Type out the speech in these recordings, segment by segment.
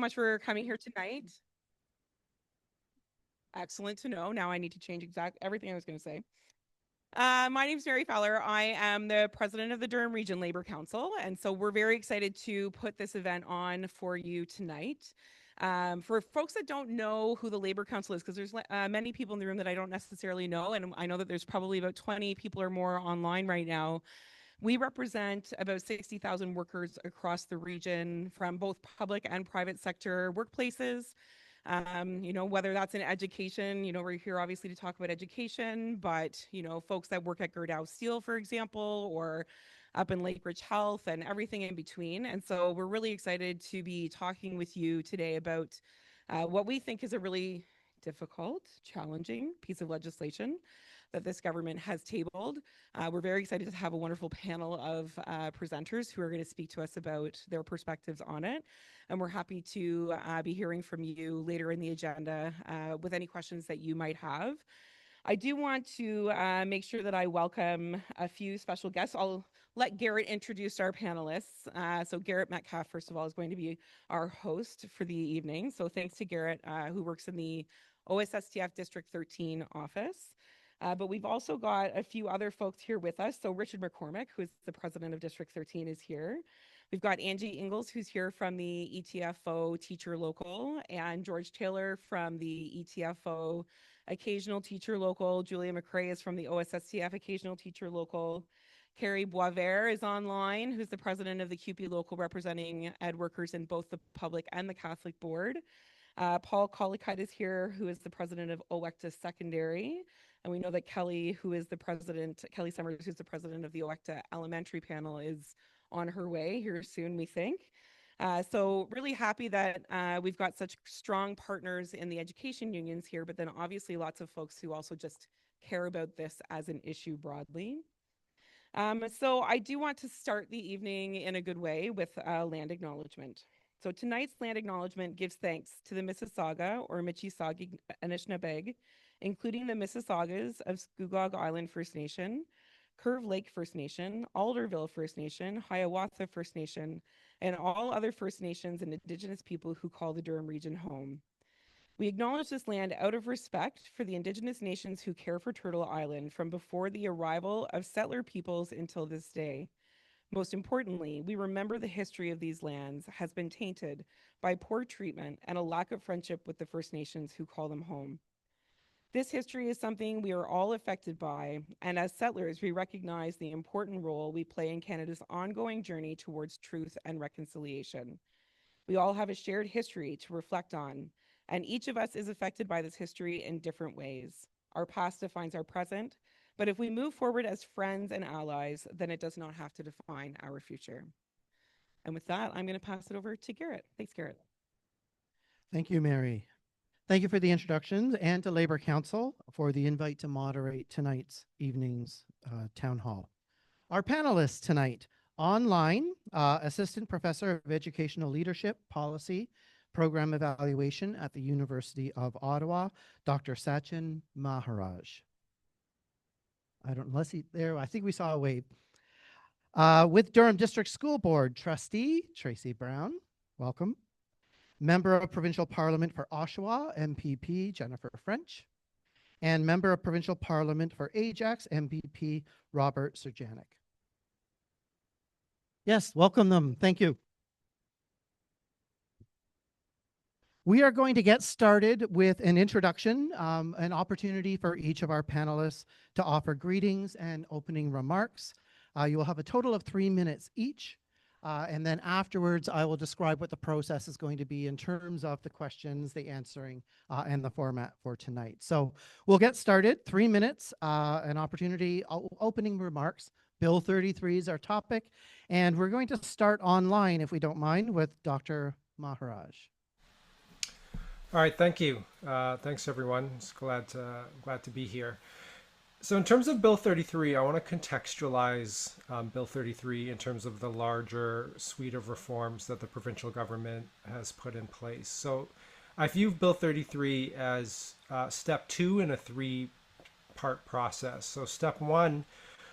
much for coming here tonight. Excellent to know. Now I need to change everything I was going to say. My name is Mary Fowler. I am the president of the Durham Region Labour Council, and so we're very excited to put this event on for you tonight. For folks that don't know who the Labour Council is, because there's many people in the room that I don't necessarily know, and I know that there's probably about 20 people or more online right now. We represent about 60,000 workers across the region from both public and private sector workplaces. Whether that's in education, we're here obviously to talk about education, but, folks that work at Gerdau Steel, for example, or up in Lake Ridge Health and everything in between. And so we're really excited to be talking with you today about what we think is a really difficult, challenging piece of legislation that this government has tabled. We're very excited to have a wonderful panel of presenters who are going to speak to us about their perspectives on it. And we're happy to be hearing from you later in the agenda with any questions that you might have. I do want to make sure that I welcome a few special guests. I'll let Garrett introduce our panelists. So Garrett Metcalf, first of all, is going to be our host for the evening. So thanks to Garrett, who works in the OSSTF District 13 office. But we've also got a few other folks here with us. So Richard McCormick, who is the president of District 13, is here. We've got Angie Ingalls, who's here from the ETFO Teacher Local, and George Taylor from the ETFO Occasional Teacher Local. Julia McRae is from the OSSTF Occasional Teacher Local. Carrie Boisvert is online, who's the president of the CUPE Local, representing ed workers in both the public and the Catholic board. Paul Collicutt is here, who is the president of OECTA Secondary. And we know that Kelly, Kelly Summers, who's the president of the OECTA Elementary panel, is on her way here soon, we think. So really happy that we've got such strong partners in the education unions here, but then obviously lots of folks who also just care about this as an issue broadly. So I do want to start the evening in a good way with land acknowledgement. So tonight's land acknowledgement gives thanks to the Mississauga or Michisagi Anishinaabeg, including the Mississaugas of Scugog Island First Nation, Curve Lake First Nation, Alderville First Nation, Hiawatha First Nation, and all other First Nations and Indigenous people who call the Durham region home. We acknowledge this land out of respect for the Indigenous nations who care for Turtle Island from before the arrival of settler peoples until this day. Most importantly, we remember the history of these lands has been tainted by poor treatment and a lack of friendship with the First Nations who call them home. This history is something we are all affected by, and as settlers, we recognize the important role we play in Canada's ongoing journey towards truth and reconciliation. We all have a shared history to reflect on, and each of us is affected by this history in different ways. Our past defines our present, but if we move forward as friends and allies, then it does not have to define our future. And with that, I'm going to pass it over to Garrett. Thanks, Garrett. Thank you, Mary. Thank you for the introductions and to Labour Council for the invite to moderate tonight's evening's town hall. Our panelists tonight, online, Assistant Professor of Educational Leadership, Policy, Program Evaluation at the University of Ottawa, Dr. Sachin Maharaj. I think we saw a wave. With Durham District School Board Trustee, Tracy Brown, welcome. Member of Provincial Parliament for Oshawa, MPP, Jennifer French. And Member of Provincial Parliament for Ajax, MPP, Robert Surjanic. Yes, welcome them. Thank you. We are going to get started with an introduction, an opportunity for each of our panelists to offer greetings and opening remarks. You will have a total of 3 minutes each. And then afterwards, I will describe what the process is going to be in terms of the questions, the answering, and the format for tonight. So we'll get started. 3 minutes, an opportunity, opening remarks. Bill 33 is our topic. And we're going to start online, if we don't mind, with Dr. Maharaj. All right, thank you. Thanks, everyone. It's glad to be here. So in terms of Bill 33, I want to contextualize Bill 33 in terms of the larger suite of reforms that the provincial government has put in place. So I view Bill 33 as step 2 in a 3-part process. So step 1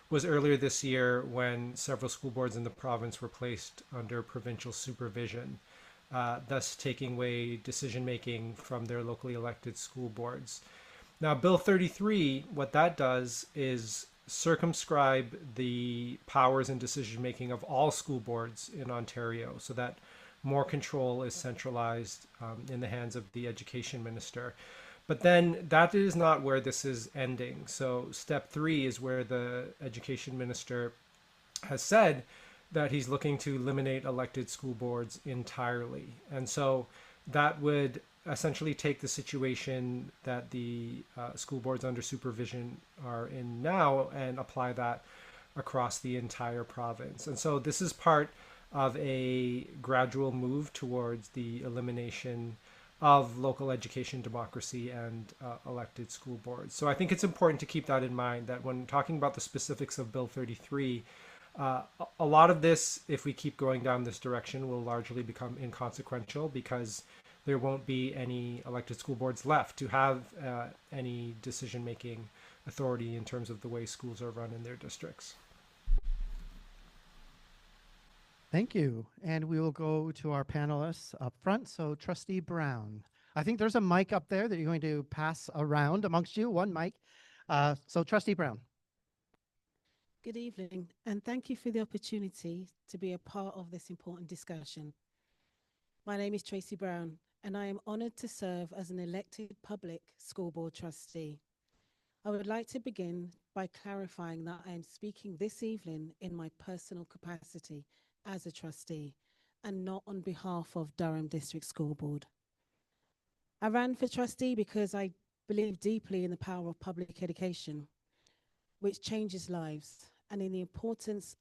was earlier this year when several school boards in the province were placed under provincial supervision. thus taking away decision making from their locally elected school boards. Now, Bill 33, what that does is circumscribe the powers and decision making of all school boards in Ontario so that more control is centralized in the hands of the education minister. But then that is not where this is ending. So step 3 is where the education minister has said that he's looking to eliminate elected school boards entirely. And so that would essentially take the situation that the school boards under supervision are in now and apply that across the entire province. And so this is part of a gradual move towards the elimination of local education democracy and elected school boards. So I think it's important to keep that in mind, that when talking about the specifics of Bill 33, a lot of this, if we keep going down this direction, will largely become inconsequential because there won't be any elected school boards left to have any decision-making authority in terms of the way schools are run in their districts. Thank you. And we will go to our panelists up front. So Trustee Brown, I think there's a mic up there that you're going to pass around amongst you, one mic. So Trustee Brown. Good evening, and thank you for the opportunity to be a part of this important discussion. My name is Tracy Brown, and I am honored to serve as an elected public school board trustee. I would like to begin by clarifying that I am speaking this evening in my personal capacity as a trustee and not on behalf of Durham District School Board. I ran for trustee because I believe deeply in the power of public education, which changes lives, and in the importance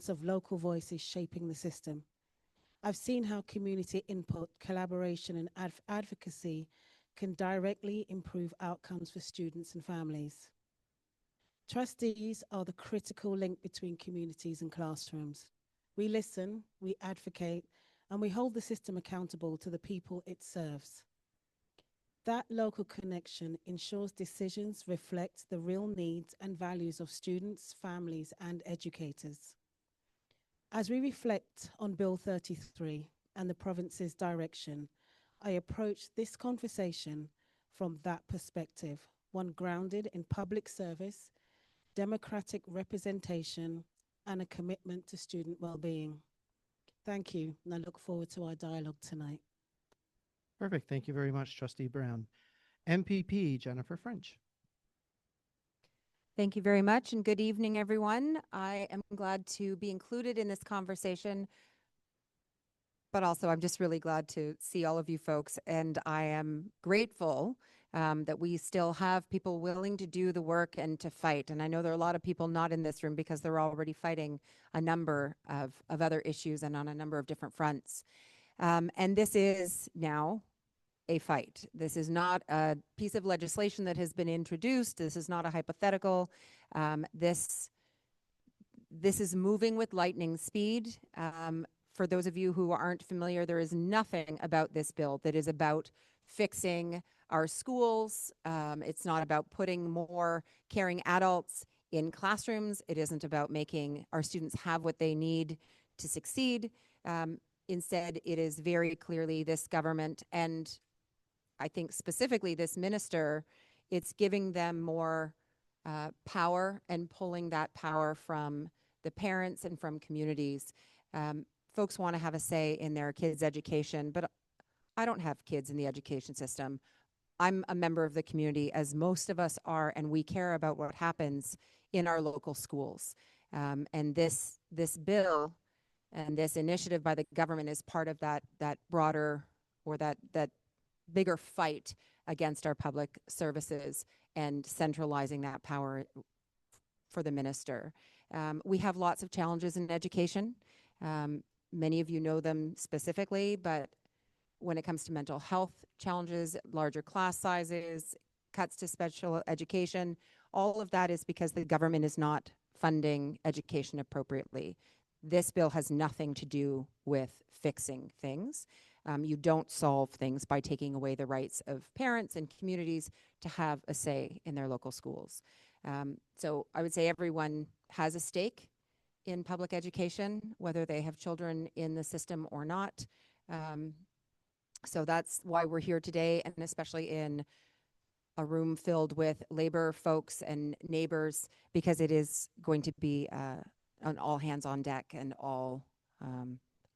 of local voices shaping the system. I've seen how community input, collaboration, and advocacy can directly improve outcomes for students and families. Trustees are the critical link between communities and classrooms. We listen, we advocate, and we hold the system accountable to the people it serves. That local connection ensures decisions reflect the real needs and values of students, families, and educators. As we reflect on Bill 33 and the province's direction, I approach this conversation from that perspective, one grounded in public service, democratic representation, and a commitment to student well-being. Thank you, and I look forward to our dialogue tonight. Perfect. Thank you very much, Trustee Brown. MPP Jennifer French. Thank you very much, and good evening, everyone. I am glad to be included in this conversation, but also I'm just really glad to see all of you folks, and I am grateful that we still have people willing to do the work and to fight. And I know there are a lot of people not in this room because they're already fighting a number of other issues and on a number of different fronts. And this is now a fight. This is not a piece of legislation that has been introduced. This is not a hypothetical. This is moving with lightning speed. For those of you who aren't familiar, there is nothing about this bill that is about fixing our schools. It's not about putting more caring adults in classrooms. It isn't about making our students have what they need to succeed. Instead, it is very clearly this government, and I think specifically this minister, it's giving them more power and pulling that power from the parents and from communities. Folks want to have a say in their kids' education, but I don't have kids in the education system. I'm a member of the community, as most of us are, and we care about what happens in our local schools. And this bill and this initiative by the government is part of that broader, or that bigger fight against our public services and centralizing that power for the minister. We have lots of challenges in education. Many of you know them specifically, but when it comes to mental health challenges, larger class sizes, cuts to special education, all of that is because the government is not funding education appropriately. This bill has nothing to do with fixing things. You don't solve things by taking away the rights of parents and communities to have a say in their local schools. So I would say everyone has a stake in public education, whether they have children in the system or not. So that's why we're here today, and especially in a room filled with labor folks and neighbors, because it is going to be an all hands on deck and all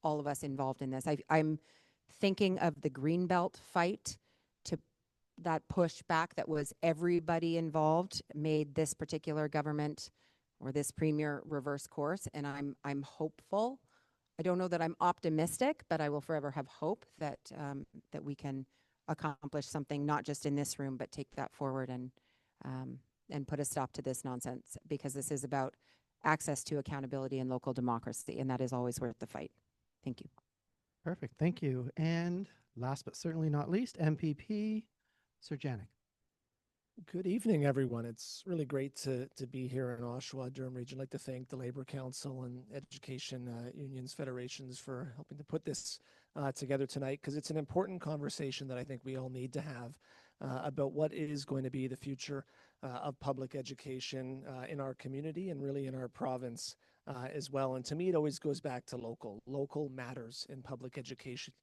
of us involved in this. I'm thinking of the Greenbelt fight, to that pushback that was everybody involved made this particular government or this premier reverse course, and I'm hopeful. I don't know that I'm optimistic, but I will forever have hope that that we can accomplish something, not just in this room, but take that forward and put a stop to this nonsense, because this is about access to accountability and local democracy, and that is always worth the fight. Thank you. Perfect. Thank you. And last but certainly not least, MPP Sir Janik. Good evening, everyone. It's really great to be here in Oshawa, Durham Region. I'd like to thank the Labour Council and Education Unions Federations for helping to put this together tonight, because it's an important conversation that I think we all need to have about what is going to be the future of public education in our community and really in our province as well. And to me, it always goes back to local. Local matters in public education.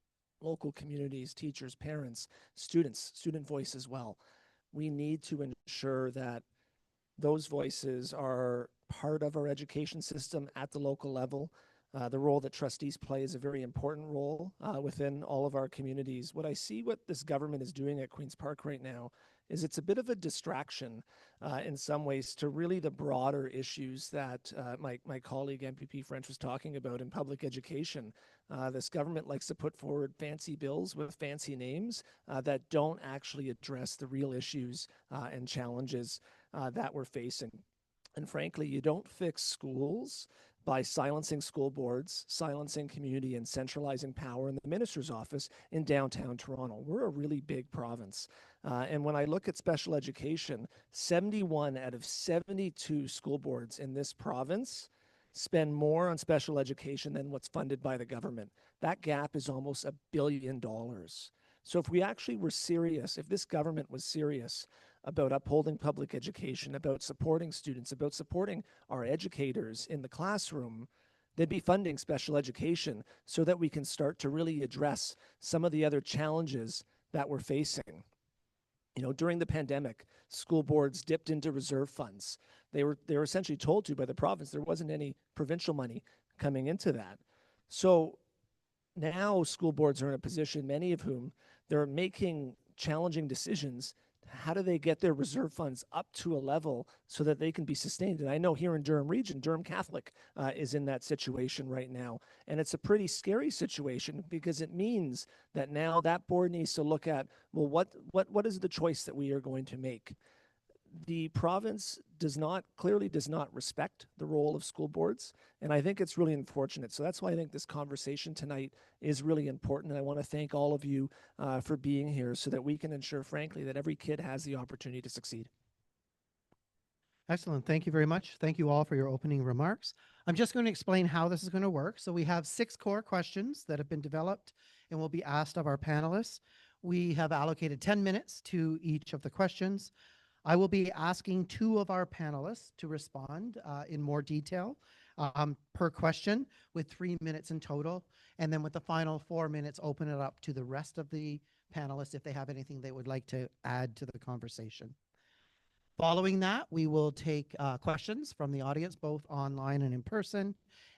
Local communities, teachers, parents, students, student voice as well. We need to ensure that those voices are part of our education system at the local level. The role that trustees play is a very important role within all of our communities. What I see what this government is doing at Queen's Park right now is it's a bit of a distraction in some ways to really the broader issues that my colleague MPP French was talking about in public education. This government likes to put forward fancy bills with fancy names that don't actually address the real issues and challenges that we're facing. And frankly, you don't fix schools by silencing school boards, silencing community, and centralizing power in the minister's office in downtown Toronto. We're a really big province. And when I look at special education, 71 out of 72 school boards in this province spend more on special education than what's funded by the government. That gap is almost $1 billion. So if we actually were serious, if this government was serious about upholding public education, about supporting students, about supporting our educators in the classroom, they'd be funding special education so that we can start to really address some of the other challenges that we're facing. You know, during the pandemic, school boards dipped into reserve funds. They were essentially told to by the province there wasn't any provincial money coming into that. So now school boards are in a position, many of whom they're making challenging decisions. How do they get their reserve funds up to a level so that they can be sustained? And I know here in Durham Region, Durham Catholic is in that situation right now. And it's a pretty scary situation, because it means that now that board needs to look at, well, what is the choice that we are going to make? The province clearly does not respect the role of school boards, and I think it's really unfortunate. So that's why I think this conversation tonight is really important, and I want to thank all of you for being here so that we can ensure, frankly, that every kid has the opportunity to succeed. Excellent. Thank you very much. Thank you all for your opening remarks. I'm just going to explain how this is going to work. So we have 6 core questions that have been developed and will be asked of our panelists. We have allocated 10 minutes to each of the questions. I will be asking 2 of our panelists to respond in more detail per question, with 3 minutes in total. And then with the final 4 minutes, open it up to the rest of the panelists if they have anything they would like to add to the conversation. Following that, we will take questions from the audience, both online and in person,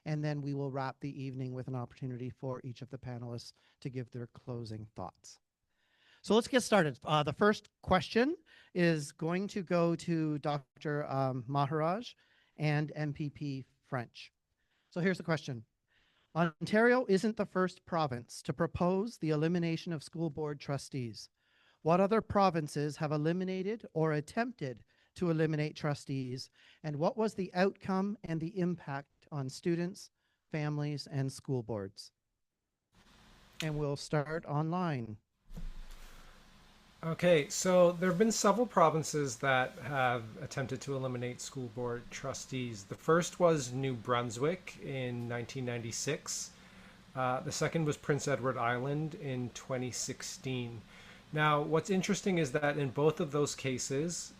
and then we will wrap the evening with an opportunity for each of the panelists to give their closing thoughts. So let's get started. The first question is going to go to Dr. Maharaj and MPP French. So here's the question. Ontario isn't the first province to propose the elimination of school board trustees. What other provinces have eliminated or attempted to eliminate trustees, and what was the outcome and the impact on students, families, and school boards? And we'll start online. Okay, so there have been several provinces that have attempted to eliminate school board trustees. The first was New Brunswick in 1996. The second was Prince Edward Island in 2016. Now, what's interesting is that in both of those cases,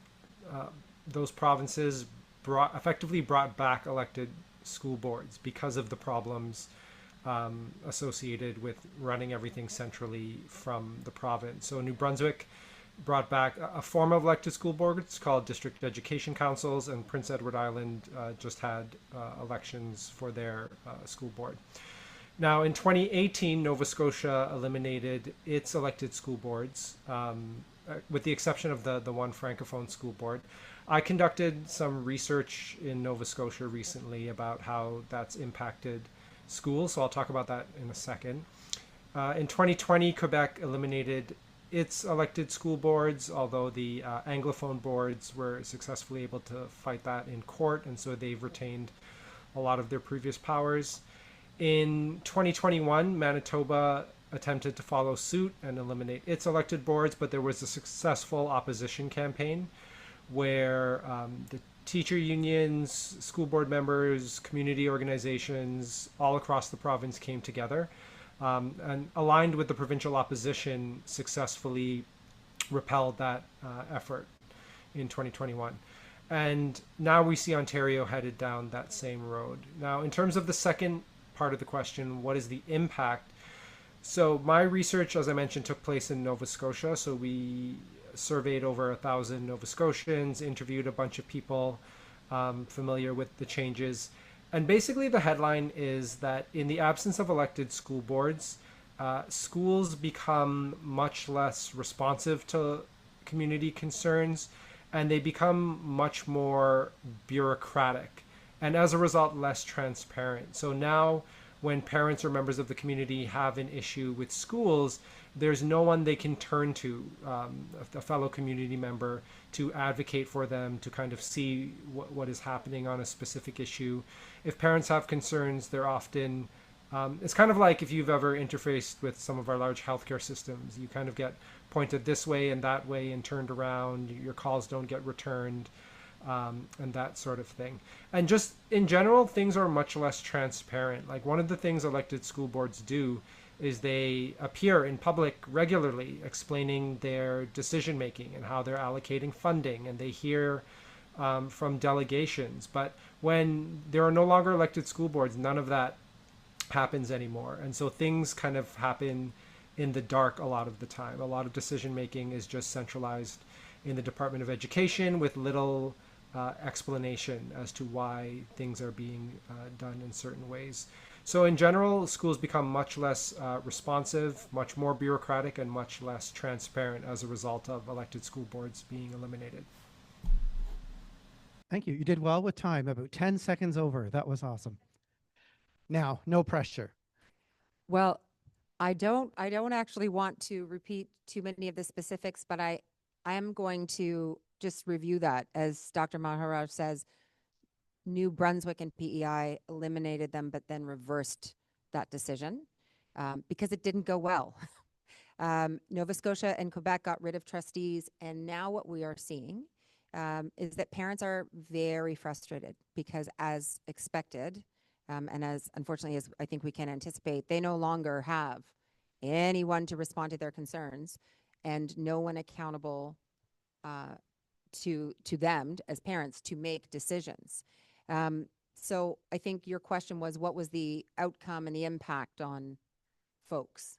those provinces effectively brought back elected school boards because of the problems associated with running everything centrally from the province. So New Brunswick brought back a form of elected school boards called district education councils, and Prince Edward Island just had elections for their school board. Now, in 2018, Nova Scotia eliminated its elected school boards, with the exception of the one Francophone school board. I conducted some research in Nova Scotia recently about how that's impacted schools, so I'll talk about that in a second. In 2020, Quebec eliminated its elected school boards, although the Anglophone boards were successfully able to fight that in court, and so they've retained a lot of their previous powers. In 2021, Manitoba attempted to follow suit and eliminate its elected boards, but there was a successful opposition campaign where the teacher unions, school board members, community organizations all across the province came together and aligned with the provincial opposition, successfully repelled that effort in 2021. And now we see Ontario headed down that same road. Now, in terms of the second part of the question, what is the impact? So my research, as I mentioned, took place in Nova Scotia. So we surveyed over 1,000 Nova Scotians, interviewed a bunch of people familiar with the changes. And basically the headline is that in the absence of elected school boards, schools become much less responsive to community concerns, and they become much more bureaucratic, and as a result, less transparent. So now when parents or members of the community have an issue with schools, there's no one they can turn to, a fellow community member, to advocate for them, to kind of see what is happening on a specific issue. If parents have concerns, they're often, it's kind of like if you've ever interfaced with some of our large healthcare systems, you kind of get pointed this way and that way and turned around, your calls don't get returned, and that sort of thing. And just in general, things are much less transparent. Like, one of the things elected school boards do is they appear in public regularly explaining their decision making and how they're allocating funding, and they hear from delegations. But when there are no longer elected school boards, none of that happens anymore. And so things kind of happen in the dark a lot of the time. A lot of decision making is just centralized in the Department of Education with little explanation as to why things are being done in certain ways. So in general, schools become much less responsive, much more bureaucratic, and much less transparent as a result of elected school boards being eliminated. Thank you. You did well with time, about 10 seconds over. That was awesome. Now, no pressure. Well, I don't actually want to repeat too many of the specifics, but I am going to just review that. As Dr. Maharaj says, New Brunswick and PEI eliminated them, but then reversed that decision because it didn't go well. Nova Scotia and Quebec got rid of trustees, and now what we are seeing is that parents are very frustrated because, as expected, and as unfortunately as I think we can anticipate, they no longer have anyone to respond to their concerns and no one accountable to them as parents to make decisions. So I think your question was, what was the outcome and the impact on folks?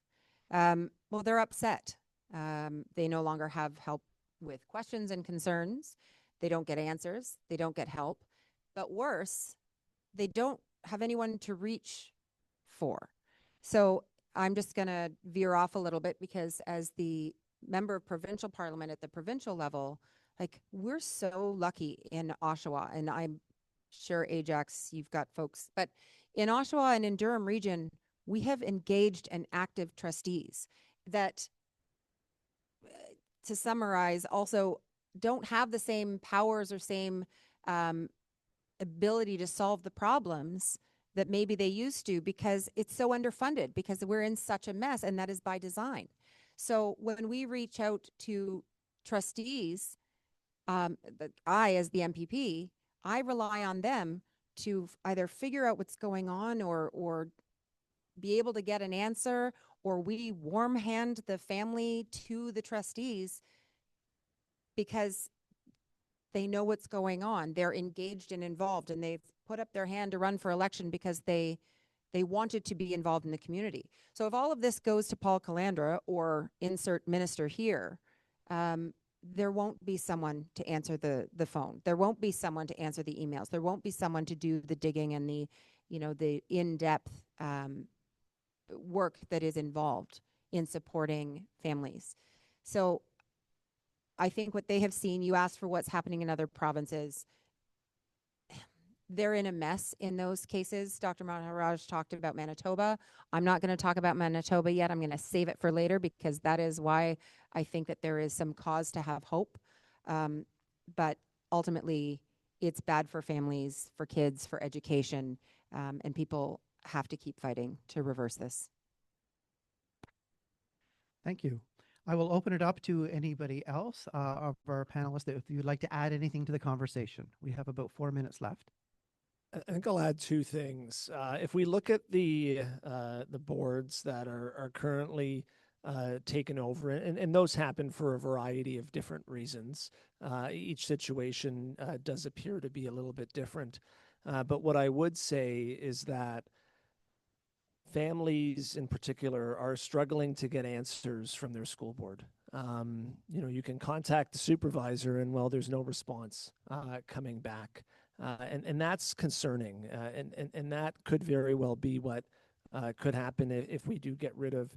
Well, they're upset. They no longer have help with questions and concerns. They don't get answers. They don't get help. But worse, they don't have anyone to reach for. So I'm just going to veer off a little bit because as the member of provincial parliament at the provincial level, like, we're so lucky in Oshawa, and I'm sure Ajax, you've got folks, but in Oshawa and in Durham Region, we have engaged and active trustees that, to summarize, also don't have the same powers or same ability to solve the problems that maybe they used to, because it's so underfunded, because we're in such a mess, and that is by design. So when we reach out to trustees, I, as the MPP, I rely on them to either figure out what's going on or be able to get an answer, or we warm hand the family to the trustees because they know what's going on. They're engaged and involved, and they've put up their hand to run for election because they They wanted to be involved in the community. So if all of this goes to Paul Calandra or insert minister here, there won't be someone to answer the phone. There won't be someone to answer the emails. There won't be someone to do the digging and the, you know, the in-depth work that is involved in supporting families. So I think what they have seen, you asked for what's happening in other provinces. They're in a mess in those cases. Dr. Maharaj talked about Manitoba. I'm not going to talk about Manitoba yet. I'm going to save it for later because that is why I think that there is some cause to have hope. But ultimately, it's bad for families, for kids, for education, and people have to keep fighting to reverse this. Thank you. I will open it up to anybody else of our panelists that if you'd like to add anything to the conversation. We have about 4 minutes left. I think I'll add two things. If we look at the boards that are currently taken over, and those happen for a variety of different reasons. Each situation does appear to be a little bit different. But what I would say is that families in particular are struggling to get answers from their school board. You know, you can contact the supervisor and, well, there's no response coming back. And that's concerning. And that could very well be what could happen if we do get rid of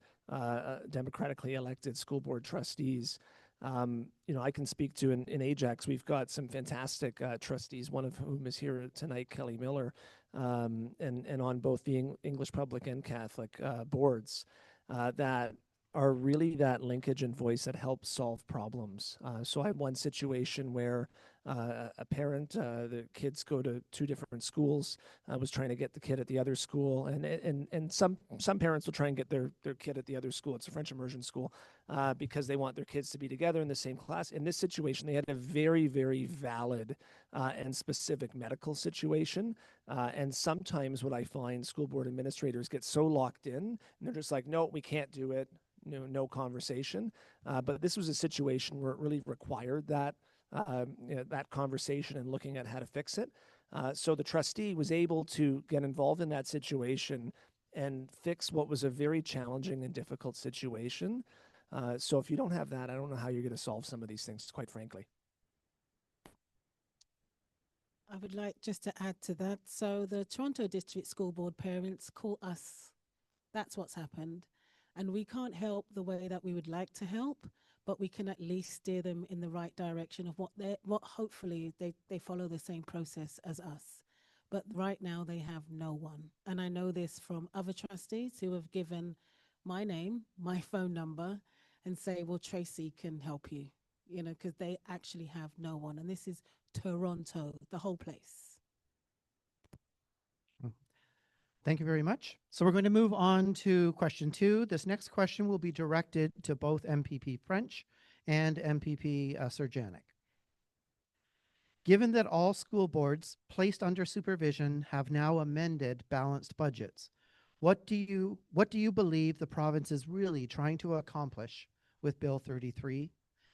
democratically elected school board trustees. You know, I can speak to in Ajax, we've got some fantastic trustees, one of whom is here tonight, Kelly Miller, and on both the English public and Catholic boards that are really that linkage and voice that helps solve problems. So I have one situation where a parent, the kids go to two different schools, was trying to get the kid at the other school, and some parents will try and get their kid at the other school. It's a French immersion school because they want their kids to be together in the same class. In this situation, they had a very, very valid and specific medical situation. And sometimes what I find, school board administrators get so locked in, and they're just like, no, we can't do it. No conversation. But this was a situation where it really required that that conversation and looking at how to fix it. So the trustee was able to get involved in that situation and fix what was a very challenging and difficult situation. So if you don't have that, I don't know how you're going to solve some of these things, quite frankly. I would like just to add to that. So the Toronto District School Board parents call us. That's what's happened. And we can't help the way that we would like to help, but we can at least steer them in the right direction of what hopefully they follow the same process as us. But right now they have no one. And I know this from other trustees who have given my name, my phone number, and say, well, Tracy can help you, you know, because they actually have no one. And this is Toronto, the whole place. Thank you very much. So we're going to move on to question 2. This next question will be directed to both MPP French and MPP Surjanic. Given that all school boards placed under supervision have now amended balanced budgets, what do you believe the province is really trying to accomplish with Bill 33?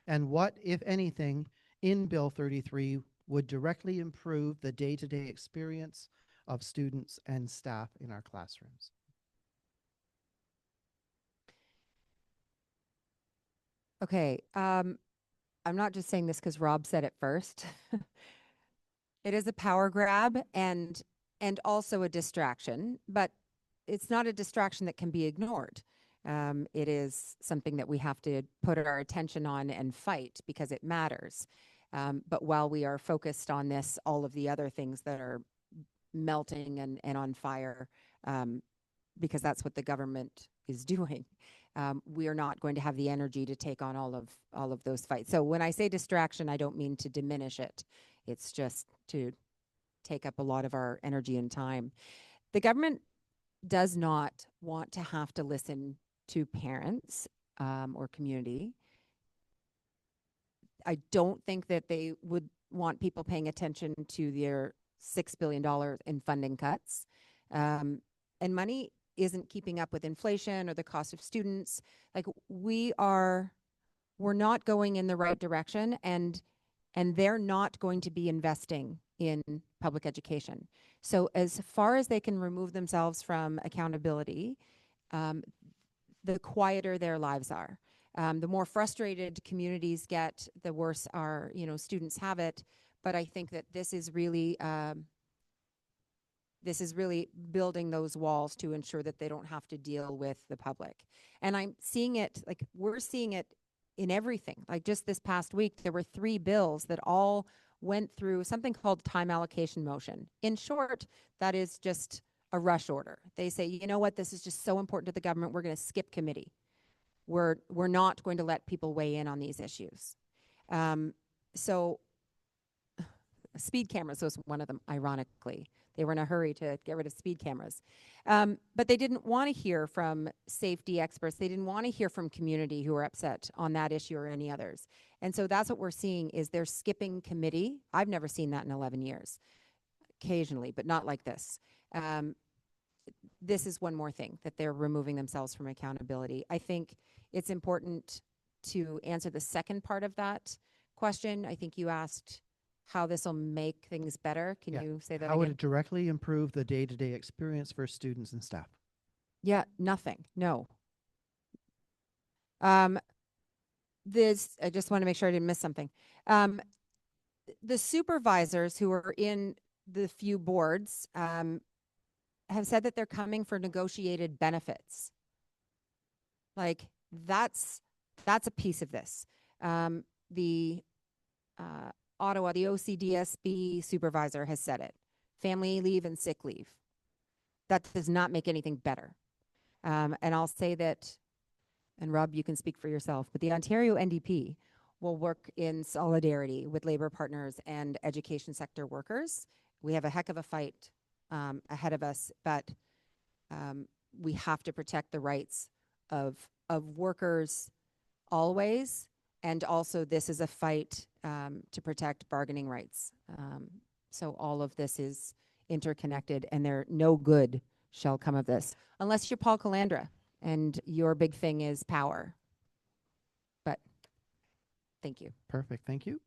And what, if anything, in Bill 33 would directly improve the day-to-day experience of students and staff in our classrooms? Okay, I'm not just saying this because Rob said it first. It is a power grab and also a distraction, but it's not a distraction that can be ignored. It is something that we have to put our attention on and fight because it matters. But while we are focused on this, all of the other things that are melting and on fire, because that's what the government is doing. We are not going to have the energy to take on all of those fights. So when I say distraction, I don't mean to diminish it. It's just to take up a lot of our energy and time. The government does not want to have to listen to parents or community. I don't think that they would want people paying attention to their $6 billion in funding cuts. And money isn't keeping up with inflation or the cost of students. Like we're not going in the right direction. And and they're not going to be investing in public education. So as far as they can remove themselves from accountability, the quieter their lives are. The more frustrated communities get, the worse our students have it. But I think that this is really building those walls to ensure that they don't have to deal with the public. And I'm seeing it, like we're seeing it in everything. Like just this past week, there were 3 bills that all went through something called time allocation motion. In short, that is just a rush order. They say, you know what, this is just so important to the government, we're going to skip committee. We're not going to let people weigh in on these issues. So speed cameras was one of them, ironically. They were in a hurry to get rid of speed cameras. But they didn't want to hear from safety experts. They didn't want to hear from community who are upset on that issue or any others. And so that's what we're seeing is they're skipping committee. I've never seen that in 11 years. Occasionally, but not like this. This is one more thing that they're removing themselves from accountability. I think it's important to answer the second part of that question. I think you asked how this will make things better. Can you say that How would again? it directly improve the day-to-day experience for students and staff? Yeah, nothing. No. This, I just want to make sure I didn't miss something. The supervisors who are in the few boards have said that they're coming for negotiated benefits. Like that's a piece of this. The Ottawa, the OCDSB supervisor has said it. Family leave and sick leave. That does not make anything better. And I'll say that, and Rob, you can speak for yourself, but the Ontario NDP will work in solidarity with Labour partners and education sector workers. We have a heck of a fight ahead of us, but we have to protect the rights of workers always, and also this is a fight to protect bargaining rights. So all of this is interconnected, and no good shall come of this, unless you're Paul Calandra and your big thing is power. But thank you. Perfect. Thank you.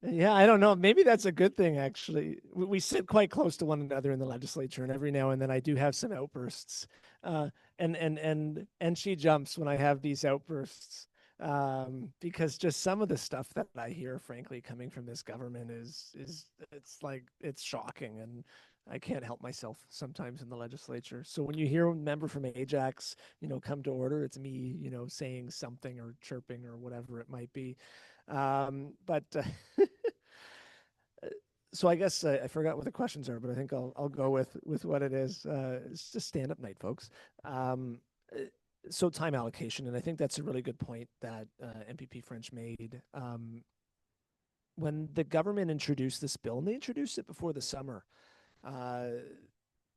Yeah, I don't know. Maybe that's a good thing, actually. We sit quite close to one another in the legislature, and every now and then I do have some outbursts. And she jumps when I have these outbursts because just some of the stuff that I hear, frankly, coming from this government is it's like it's shocking, and I can't help myself sometimes in the legislature. So when you hear a member from Ajax, come to order, it's me, saying something or chirping or whatever it might be. So I guess I forgot what the questions are, but I think I'll go with what it is. It's just stand-up night, folks. So time allocation, and I think that's a really good point that MPP French made. When the government introduced this bill, and they introduced it before the summer,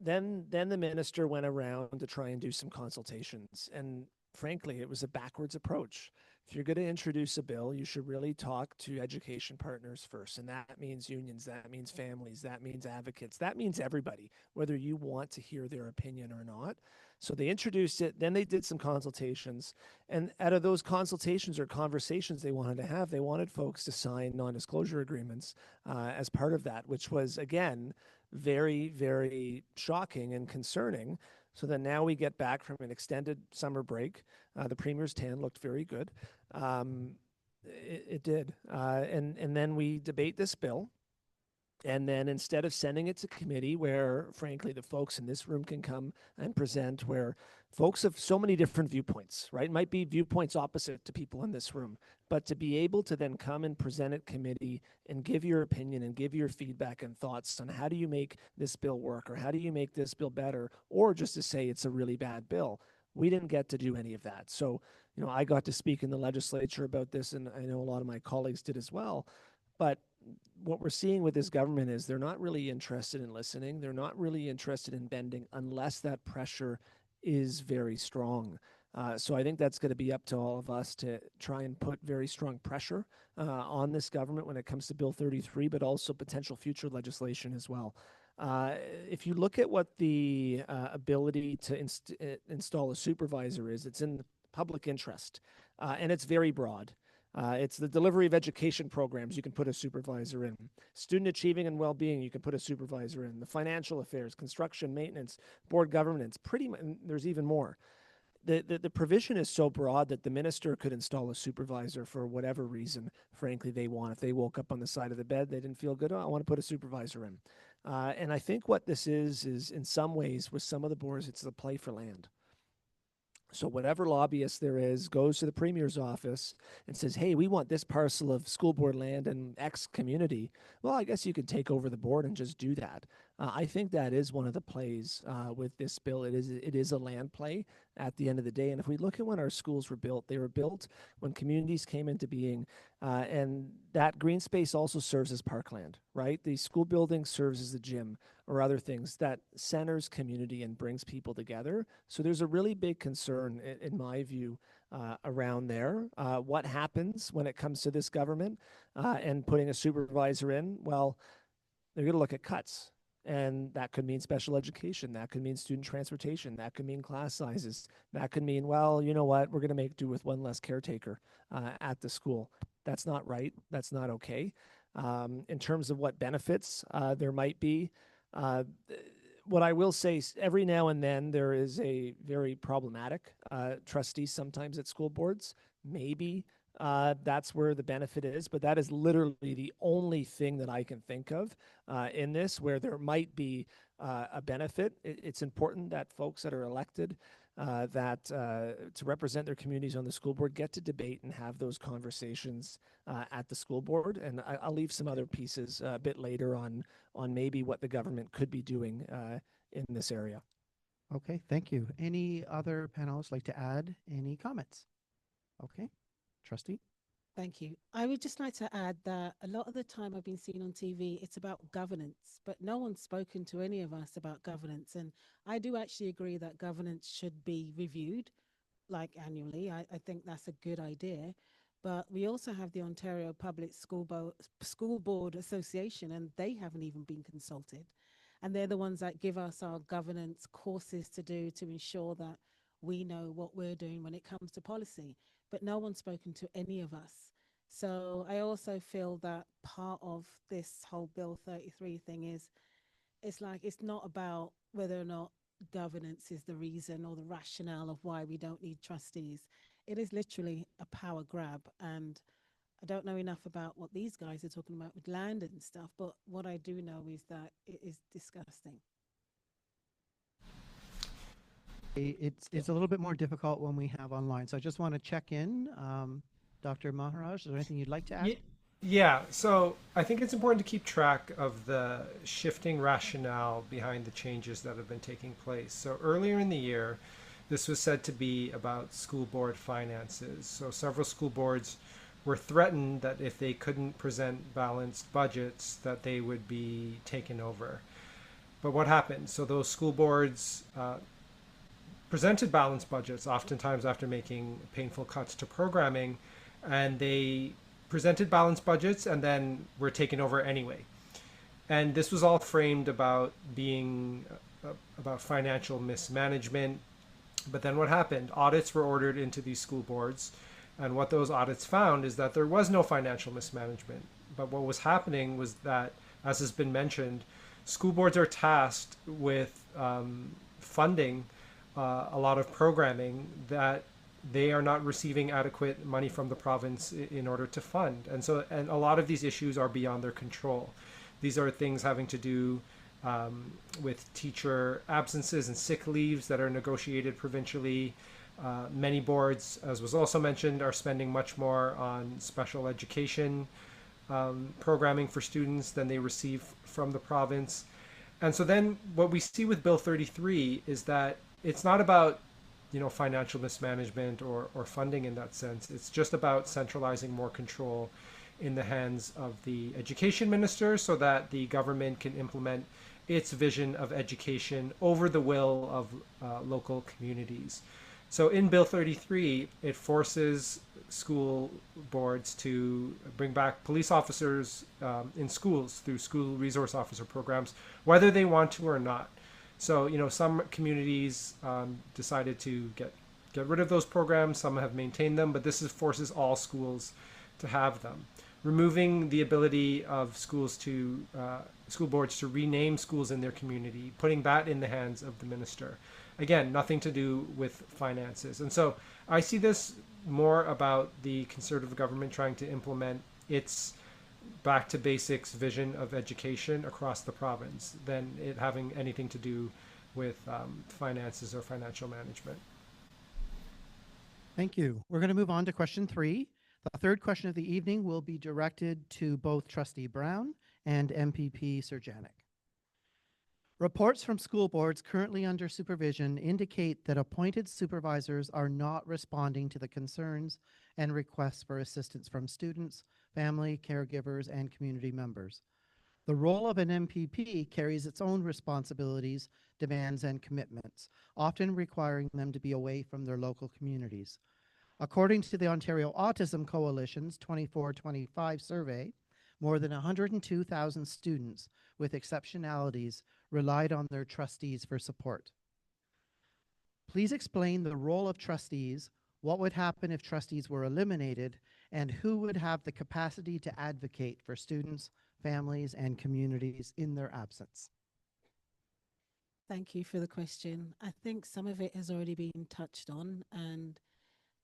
then the minister went around to try and do some consultations, and frankly, it was a backwards approach. If you're going to introduce a bill, you should really talk to education partners first. And that means unions, that means families, that means advocates, that means everybody, whether you want to hear their opinion or not. So they introduced it, then they did some consultations. And out of those consultations or conversations they wanted to have, they wanted folks to sign non-disclosure agreements as part of that, which was, again, very, very shocking and concerning. So then now we get back from an extended summer break. The Premier's tan looked very good. It did. And then we debate this bill. And then instead of sending it to committee where, frankly, the folks in this room can come and present, where folks have so many different viewpoints, right? It might be viewpoints opposite to people in this room, but to be able to then come and present at committee and give your opinion and give your feedback and thoughts on how do you make this bill work, or how do you make this bill better, or just to say it's a really bad bill. We didn't get to do any of that. So, I got to speak in the legislature about this, and I know a lot of my colleagues did as well. But what we're seeing with this government is they're not really interested in listening. They're not really interested in bending unless that pressure is very strong. So I think that's going to be up to all of us to try and put very strong pressure on this government when it comes to Bill 33, but also potential future legislation as well. If you look at what the ability to install a supervisor is, it's in the public interest, and it's very broad. It's the delivery of education programs, you can put a supervisor in. Student achieving and well-being, you can put a supervisor in. The financial affairs, construction, maintenance, board governance, pretty much, there's even more. The provision is so broad that the minister could install a supervisor for whatever reason, frankly, they want. If they woke up on the side of the bed, they didn't feel good, oh, I want to put a supervisor in. And I think what this is in some ways, with some of the boards, it's the play for land. So whatever lobbyist there is goes to the premier's office and says, hey, we want this parcel of school board land in X community. Well, I guess you could take over the board and just do that. I think that is one of the plays with this bill. It is a land play at the end of the day. And if we look at when our schools were built, they were built when communities came into being. And that green space also serves as parkland, right? The school building serves as the gym or other things that centers community and brings people together. So there's a really big concern, in my view, around there. What happens when it comes to this government and putting a supervisor in? Well, they're going to look at cuts. And that could mean special education. That could mean student transportation. That could mean class sizes. That could mean, well, you know what, we're going to make do with one less caretaker at the school. That's not right. That's not okay. In terms of what benefits there might be, what I will say, every now and then there is a very problematic trustee sometimes at school boards. Maybe that's where the benefit is, but that is literally the only thing that I can think of in this where there might be a benefit. It's important that folks that are elected to represent their communities on the school board get to debate and have those conversations at the school board. And I'll leave some other pieces a bit later on maybe what the government could be doing in this area. Okay, thank you. Any other panelists like to add any comments? Okay, trustee. Thank you. I would just like to add that a lot of the time I've been seeing on TV, it's about governance, but no one's spoken to any of us about governance. And I do actually agree that governance should be reviewed like annually. I think that's a good idea. But we also have the Ontario Public School Board Association, and they haven't even been consulted. And they're the ones that give us our governance courses to do to ensure that we know what we're doing when it comes to policy. But no one's spoken to any of us. So I also feel that part of this whole Bill 33 thing is, it's like, it's not about whether or not governance is the reason or the rationale of why we don't need trustees. It is literally a power grab. And I don't know enough about what these guys are talking about with land and stuff, but what I do know is that it is disgusting. It's a little bit more difficult when we have online. So I just want to check in. Dr. Maharaj, is there anything you'd like to add? Yeah, so I think it's important to keep track of the shifting rationale behind the changes that have been taking place. So earlier in the year, this was said to be about school board finances. So several school boards were threatened that if they couldn't present balanced budgets, that they would be taken over. But what happened? So those school boards presented balanced budgets, oftentimes after making painful cuts to programming, and they presented balanced budgets and then were taken over anyway. And this was all framed about being about financial mismanagement. But then what happened? Audits were ordered into these school boards, and what those audits found is that there was no financial mismanagement. But what was happening was that, as has been mentioned, school boards are tasked with funding a lot of programming that they are not receiving adequate money from the province in order to fund. And a lot of these issues are beyond their control. These are things having to do with teacher absences and sick leaves that are negotiated provincially. Many boards, as was also mentioned, are spending much more on special education programming for students than they receive from the province. And so then what we see with Bill 33 is that it's not about financial mismanagement or funding in that sense. It's just about centralizing more control in the hands of the education minister so that the government can implement its vision of education over the will of local communities. So in Bill 33, it forces school boards to bring back police officers in schools through school resource officer programs, whether they want to or not. So, some communities decided to get rid of those programs. Some have maintained them, but forces all schools to have them, removing the ability of school boards to rename schools in their community, putting that in the hands of the minister. Again, nothing to do with finances. And so I see this more about the Conservative government trying to implement its back to basics vision of education across the province than it having anything to do with finances or financial management. Thank you. We're going to move on to question 3. The third question of the evening will be directed to both Trustee Brown and MPP Surjanic. Reports from school boards currently under supervision indicate that appointed supervisors are not responding to the concerns and requests for assistance from students, family, caregivers, and community members. The role of an MPP carries its own responsibilities, demands, and commitments, often requiring them to be away from their local communities. According to the Ontario Autism Coalition's 24-25 survey, more than 102,000 students with exceptionalities relied on their trustees for support. Please explain the role of trustees, what would happen if trustees were eliminated, and who would have the capacity to advocate for students, families, and communities in their absence. Thank you for the question. I think some of it has already been touched on, and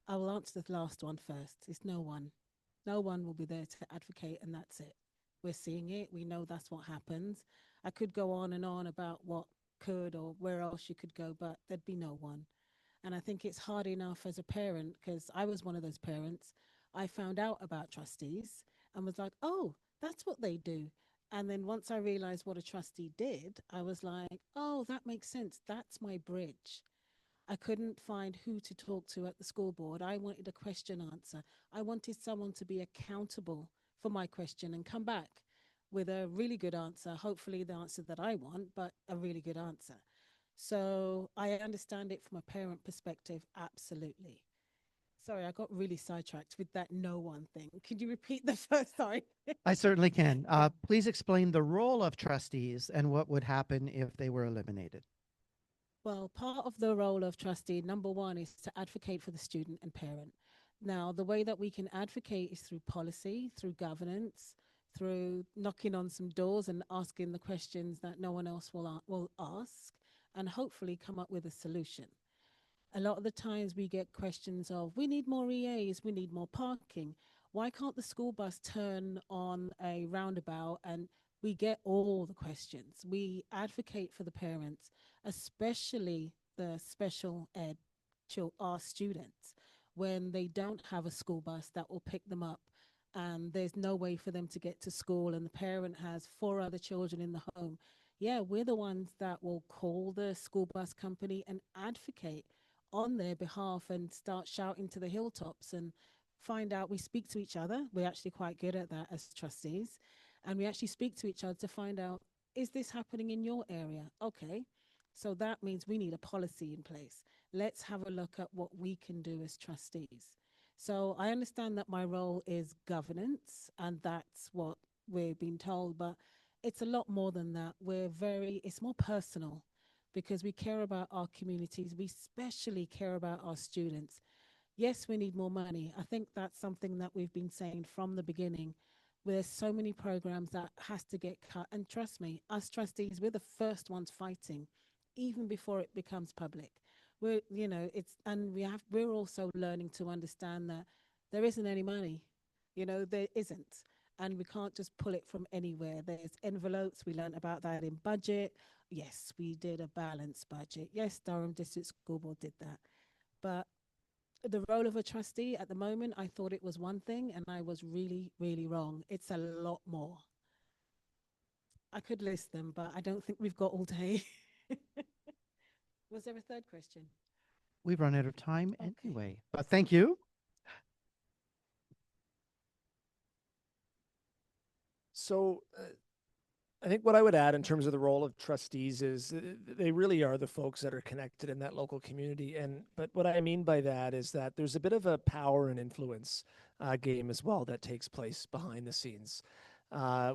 I will answer the last one first. It's no one. No one will be there to advocate, and that's it. We're seeing it. We know that's what happens. I could go on and on about what could or where else you could go, but there'd be no one. And I think it's hard enough as a parent, because I was one of those parents. I found out about trustees and was like, oh, that's what they do. And then once I realized what a trustee did, I was like, oh, that makes sense. That's my bridge. I couldn't find who to talk to at the school board. I wanted a question answer. I wanted someone to be accountable for my question and come back with a really good answer, hopefully the answer that I want, but a really good answer. So I understand it from a parent perspective, absolutely. Sorry, I got really sidetracked with that no one thing. Could you repeat the first? Sorry. I certainly can. Please explain the role of trustees and what would happen if they were eliminated. Well, part of the role of trustee, number one, is to advocate for the student and parent. Now, the way that we can advocate is through policy, through governance, through knocking on some doors and asking the questions that no one else will ask, and hopefully come up with a solution. A lot of the times we get questions of, we need more EAs, we need more parking. Why can't the school bus turn on a roundabout? And we get all the questions. We advocate for the parents, especially the special ed our students, when they don't have a school bus that will pick them up and there's no way for them to get to school and the parent has 4 other children in the home. Yeah, we're the ones that will call the school bus company and advocate on their behalf and start shouting to the hilltops and find out. We speak to each other. We're actually quite good at that as trustees. And we actually speak to each other to find out, is this happening in your area? Okay. So that means we need a policy in place. Let's have a look at what we can do as trustees. So I understand that my role is governance, and that's what we're being told, but it's a lot more than that. It's more personal because we care about our communities. We especially care about our students. Yes, we need more money. I think that's something that we've been saying from the beginning. There's so many programs that has to get cut. And trust me, us trustees, we're the first ones fighting, even before it becomes public. We're also learning to understand that there isn't any money. There isn't. And we can't just pull it from anywhere. There's envelopes. We learned about that in budget. Yes, we did a balanced budget. Yes, Durham District School Board did that. But the role of a trustee at the moment, I thought it was one thing and I was really, really wrong. It's a lot more. I could list them, but I don't think we've got all day. Was there a third question? We've run out of time Okay. anyway, but thank you. So I think what I would add in terms of the role of trustees is they really are the folks that are connected in that local community. But what I mean by that is that there's a bit of a power and influence game as well that takes place behind the scenes,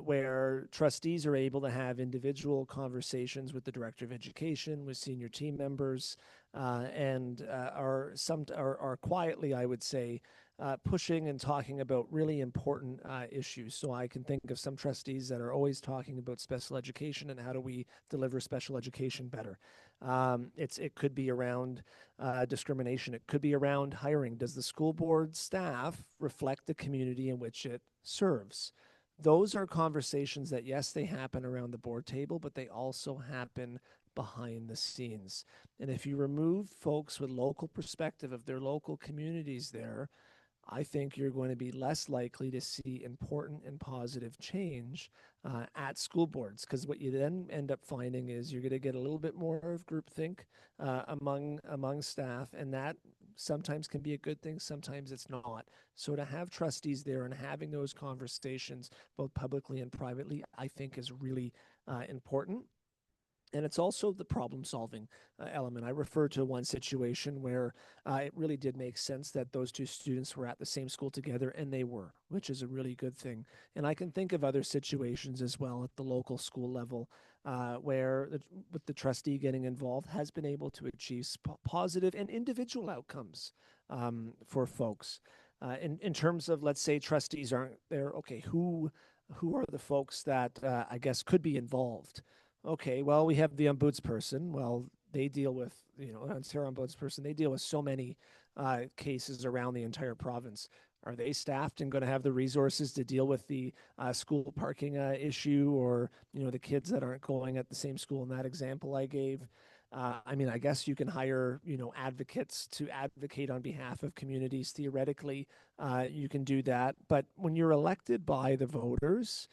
where trustees are able to have individual conversations with the director of education, with senior team members, and are quietly, I would say, pushing and talking about really important issues. So I can think of some trustees that are always talking about special education and how do we deliver special education better. It could be around discrimination. It could be around hiring. Does the school board staff reflect the community in which it serves? Those are conversations that, yes, they happen around the board table, but they also happen behind the scenes. And if you remove folks with local perspective of their local communities there, I think you're going to be less likely to see important and positive change at school boards, because what you then end up finding is you're going to get a little bit more of groupthink among staff, and that sometimes can be a good thing, sometimes it's not. So to have trustees there and having those conversations, both publicly and privately, I think is really important. And it's also the problem-solving element. I refer to one situation where it really did make sense that those two students were at the same school together, and they were, which is a really good thing. And I can think of other situations as well at the local school level where, with the trustee getting involved, has been able to achieve positive and individual outcomes for folks. In terms of, let's say, trustees aren't there, okay, who are the folks that I guess could be involved? Okay, well, we have the ombudsperson. Well, they deal with, Ontario ombudsperson, they deal with so many cases around the entire province. Are they staffed and going to have the resources to deal with the school parking issue, or, the kids that aren't going at the same school in that example I gave? I guess you can hire, advocates to advocate on behalf of communities. Theoretically, you can do that. But when you're elected by the voters,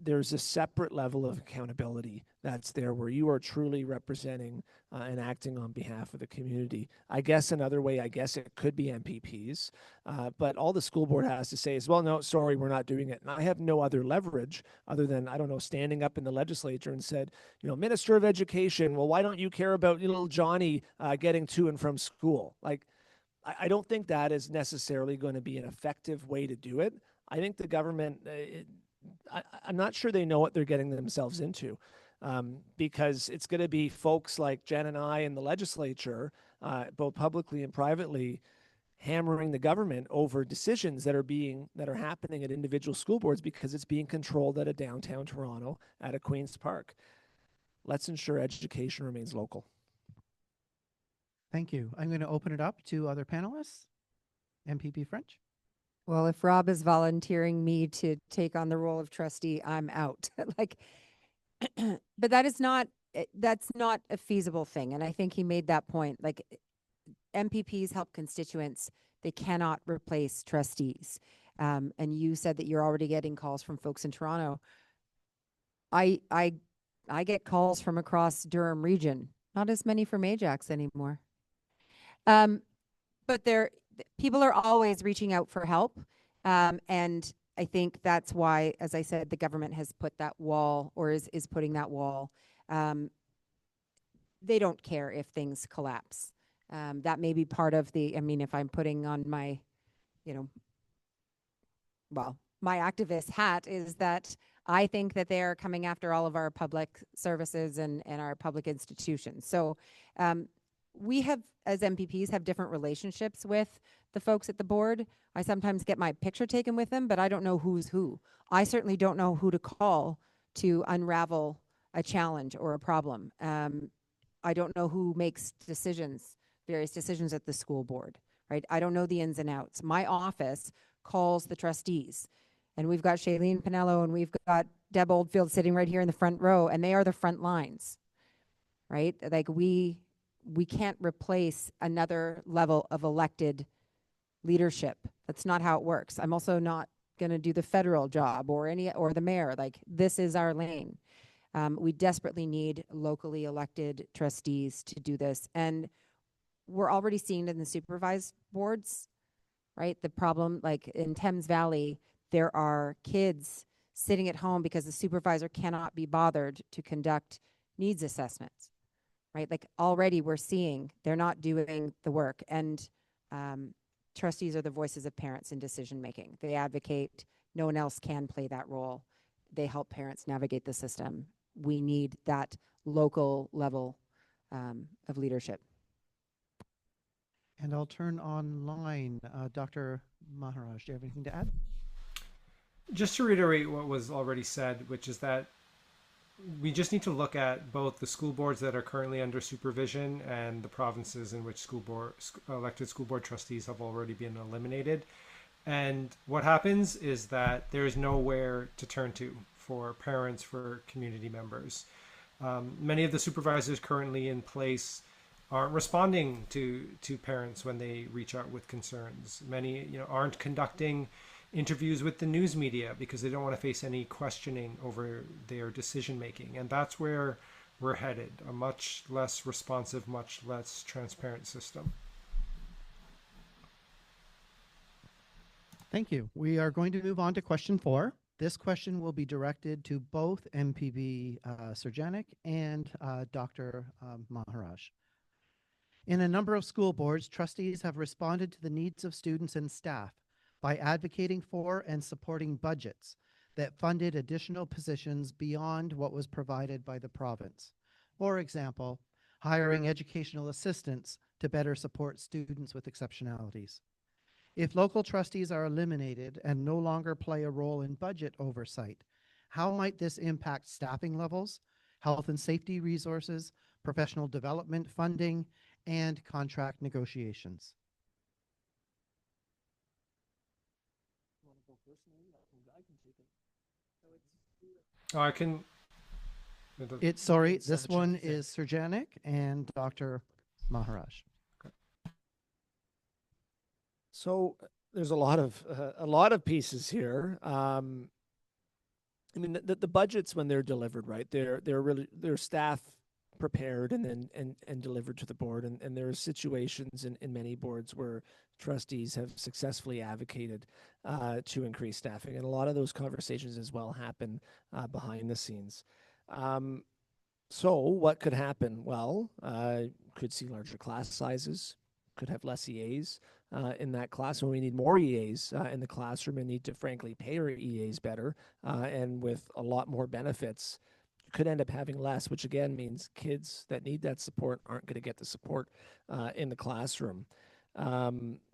there's a separate level of accountability that's there where you are truly representing and acting on behalf of the community. I guess another way, it could be MPPs, but all the school board has to say is, well, no, sorry, we're not doing it. And I have no other leverage other than, I don't know, standing up in the legislature and said, Minister of Education, well, why don't you care about little Johnny getting to and from school? Like, I don't think that is necessarily going to be an effective way to do it. I think the government, I'm not sure they know what they're getting themselves into, because it's going to be folks like Jen and I in the legislature, both publicly and privately, hammering the government over decisions that are happening at individual school boards because it's being controlled at a downtown Toronto, at a Queen's Park. Let's ensure education remains local. Thank you. I'm going to open it up to other panelists. MPP French. Well, if Rob is volunteering me to take on the role of trustee, I'm out. But that's not a feasible thing. And I think he made that point. Like, MPPs help constituents. They cannot replace trustees. And you said that you're already getting calls from folks in Toronto. I get calls from across Durham Region, not as many from Ajax anymore. But people are always reaching out for help. And I think that's why, as I said, the government has put that wall, or is putting that wall. They don't care if things collapse. That may be part of if I'm putting on my, my activist hat, is that I think that they're coming after all of our public services and our public institutions. So we have, as MPPs, have different relationships with the folks at the board. I sometimes get my picture taken with them, but I don't know who's who. I certainly don't know who to call to unravel a challenge or a problem. I don't know who makes various decisions at the school board, right? I don't know the ins and outs. My office calls the trustees, and we've got Shailene Pinello and we've got Deb Oldfield sitting right here in the front row, and they are the front lines, right? Like, we can't replace another level of elected leadership. That's not how it works. I'm also not going to do the federal job or the mayor. Like, this is our lane. We desperately need locally elected trustees to do this. And we're already seeing it in the supervised boards, right? The problem, like in Thames Valley, there are kids sitting at home because the supervisor cannot be bothered to conduct needs assessments, right? Like already we're seeing they're not doing the work, and trustees are the voices of parents in decision making. They advocate. No one else can play that role. They help parents navigate the system. We need that local level of leadership. And I'll turn online. Dr. Maharaj, do you have anything to add? Just to reiterate what was already said, which is that we just need to look at both the school boards that are currently under supervision and the provinces in which elected school board trustees have already been eliminated. And what happens is that there's nowhere to turn to for parents, for community members. Many of the supervisors currently in place aren't responding to parents when they reach out with concerns. Many, aren't conducting interviews with the news media because they don't want to face any questioning over their decision making. And that's where we're headed, a much less responsive, much less transparent system. Thank you. We are going to move on to question 4. This question will be directed to both MPP Surjanic and Dr. Maharaj. In a number of school boards, trustees have responded to the needs of students and staff by advocating for and supporting budgets that funded additional positions beyond what was provided by the province. For example, hiring educational assistants to better support students with exceptionalities. If local trustees are eliminated and no longer play a role in budget oversight, how might this impact staffing levels, health and safety resources, professional development funding, and contract negotiations? Oh, I can. This one is Surjanic and Dr. Maharaj. So there's a lot of pieces here. I mean, the budgets when they're delivered, right? They're staff prepared and then and delivered to the board, and there are situations in many boards where trustees have successfully advocated to increase staffing, and a lot of those conversations as well happen behind the scenes. So what could happen? Well, could see larger class sizes, could have less EAs in that class. When we need more EAs in the classroom and need to frankly pay our EAs better and with a lot more benefits, could end up having less, which again means kids that need that support aren't going to get the support in the classroom.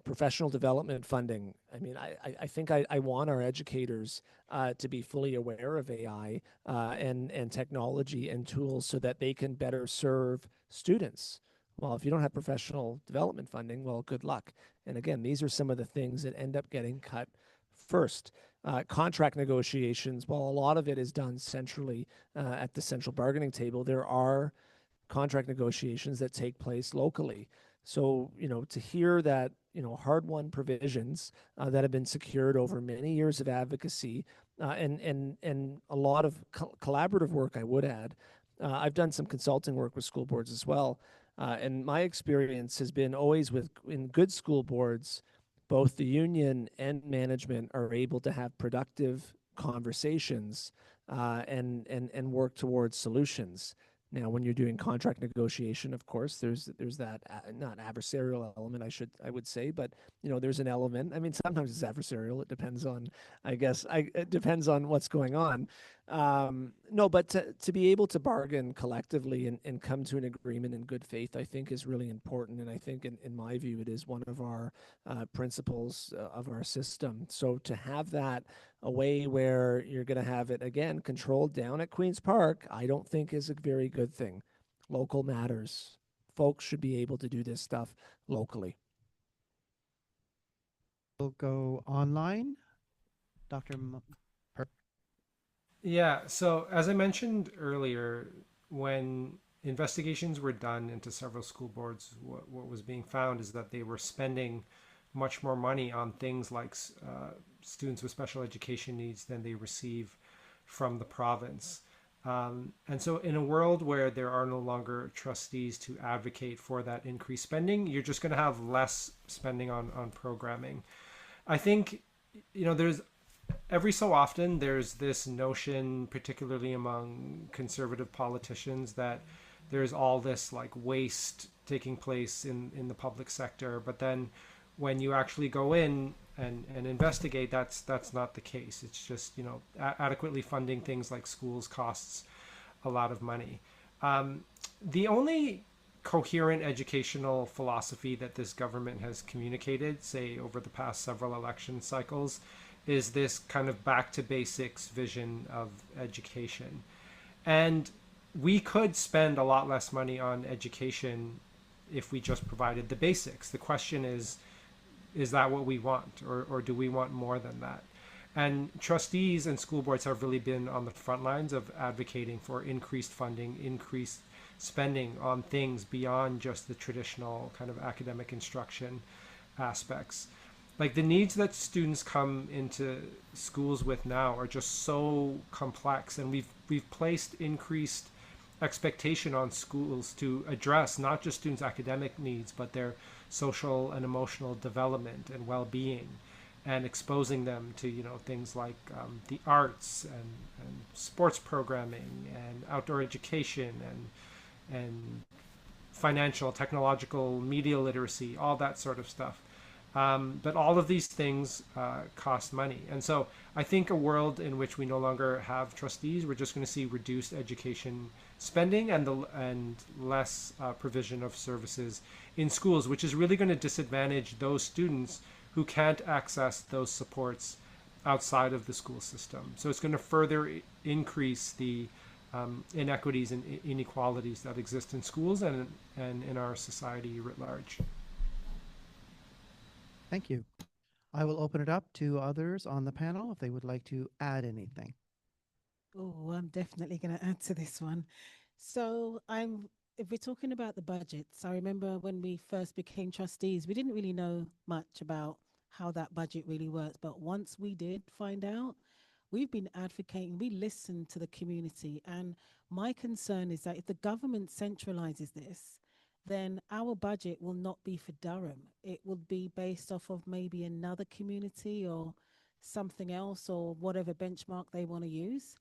Professional development funding. I mean, I think I want our educators to be fully aware of AI and technology and tools so that they can better serve students. Well, if you don't have professional development funding, well, good luck. And again, these are some of the things that end up getting cut first. Contract negotiations, while a lot of it is done centrally at the central bargaining table, there are contract negotiations that take place locally. So, to hear that, hard-won provisions that have been secured over many years of advocacy and a lot of collaborative work, I would add. I've done some consulting work with school boards as well. And my experience has been always in good school boards, both the union and management are able to have productive conversations and work towards solutions. Now, when you're doing contract negotiation, of course, there's that not adversarial element, I would say, but there's an element. I mean, sometimes it's adversarial. It depends on, it depends on what's going on. No, but to be able to bargain collectively and come to an agreement in good faith, I think is really important. And I think in my view, it is one of our principles of our system. So to have that a way where you're going to have it, again, controlled down at Queen's Park, I don't think is a very good thing. Local matters. Folks should be able to do this stuff locally. We'll go online. Dr. Yeah, so as I mentioned earlier, when investigations were done into several school boards, what was being found is that they were spending much more money on things like students with special education needs than they receive from the province. And so in a world where there are no longer trustees to advocate for that increased spending, you're just going to have less spending on programming. I think, there's every so often there's this notion, particularly among conservative politicians, that there's all this like waste taking place in the public sector, but then when you actually go in and investigate, that's not the case. It's just, you know, adequately funding things like schools costs a lot of money. The only coherent educational philosophy that this government has communicated, say over the past several election cycles, is this kind of back to basics vision of education. And we could spend a lot less money on education if we just provided the basics. The question is that what we want, or do we want more than that? And trustees and school boards have really been on the front lines of advocating for increased funding, increased spending on things beyond just the traditional kind of academic instruction aspects. Like the needs that students come into schools with now are just so complex, and we've placed increased expectation on schools to address not just students' academic needs, but their social and emotional development and well-being, and exposing them to, you know, things like the arts and sports programming and outdoor education and financial, technological, media literacy, all that sort of stuff. But all of these things cost money. And so I think a world in which we no longer have trustees, we're just going to see reduced education spending and less provision of services in schools, which is really going to disadvantage those students who can't access those supports outside of the school system. So it's going to further increase the inequities and inequalities that exist in schools and in our society writ large. Thank you. I will open it up to others on the panel if they would like to add anything. Oh, I'm definitely going to add to this one. So if we're talking about the budgets, I remember when we first became trustees, we didn't really know much about how that budget really works. But once we did find out, we've been advocating, we listened to the community. And my concern is that if the government centralizes this, then our budget will not be for Durham. It will be based off of maybe another community or something else, or whatever benchmark they want to use.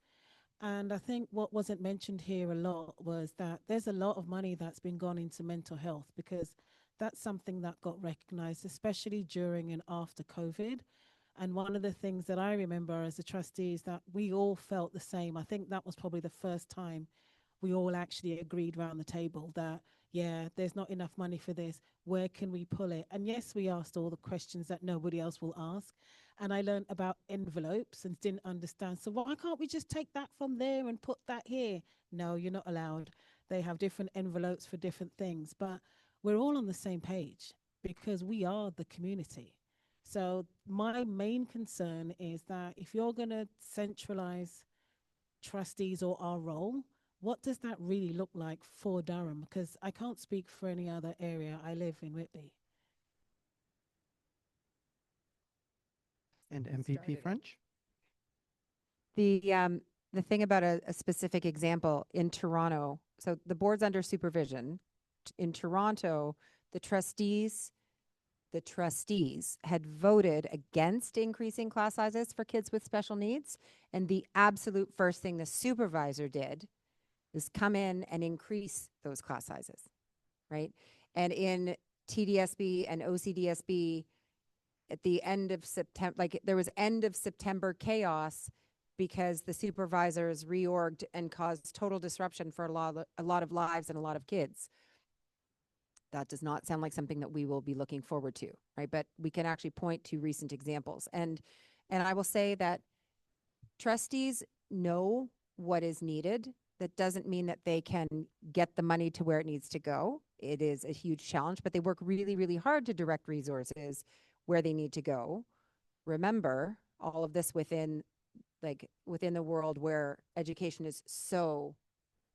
And I think what wasn't mentioned here a lot was that there's a lot of money that's been gone into mental health, because that's something that got recognized, especially during and after COVID. And one of the things that I remember as a trustee is that we all felt the same. I think that was probably the first time we all actually agreed around the table that, yeah, there's not enough money for this. Where can we pull it? And yes, we asked all the questions that nobody else will ask. And I learned about envelopes and didn't understand. So why can't we just take that from there and put that here? No, you're not allowed. They have different envelopes for different things. But we're all on the same page because we are the community. So my main concern is that if you're going to centralize trustees or our role, what does that really look like for Durham? Because I can't speak for any other area. I live in Whitby. And MPP French? The thing about a specific example in Toronto, so the board's under supervision. In Toronto, the trustees had voted against increasing class sizes for kids with special needs. And the absolute first thing the supervisor did is come in and increase those class sizes, right? And in TDSB and OCDSB, at the end of September, like there was end of September chaos because the supervisors reorged and caused total disruption for a lot of lives and a lot of kids. That does not sound like something that we will be looking forward to, right? But we can actually point to recent examples. And I will say that trustees know what is needed. That doesn't mean that they can get the money to where it needs to go. It is a huge challenge, but they work really, really hard to direct resources where they need to go. Remember, all of this within the world where education is so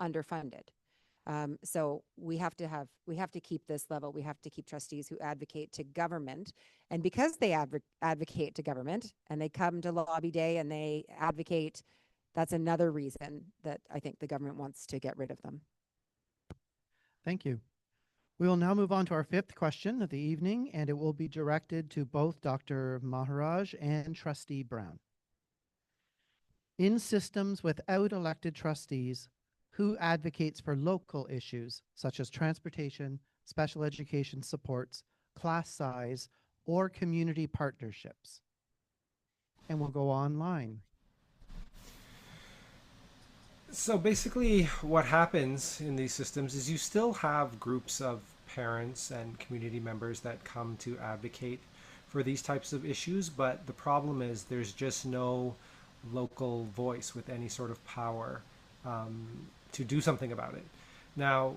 underfunded. So we have to keep this level. We have to keep trustees who advocate to government. And because they advocate to government and they come to lobby day and they advocate, that's another reason that I think the government wants to get rid of them. Thank you. We will now move on to our fifth question of the evening, and it will be directed to both Dr. Maharaj and Trustee Brown. In systems without elected trustees, who advocates for local issues such as transportation, special education supports, class size, or community partnerships? And we'll go online. So basically, what happens in these systems is you still have groups of parents and community members that come to advocate for these types of issues, but the problem is there's just no local voice with any sort of power to do something about it. Now,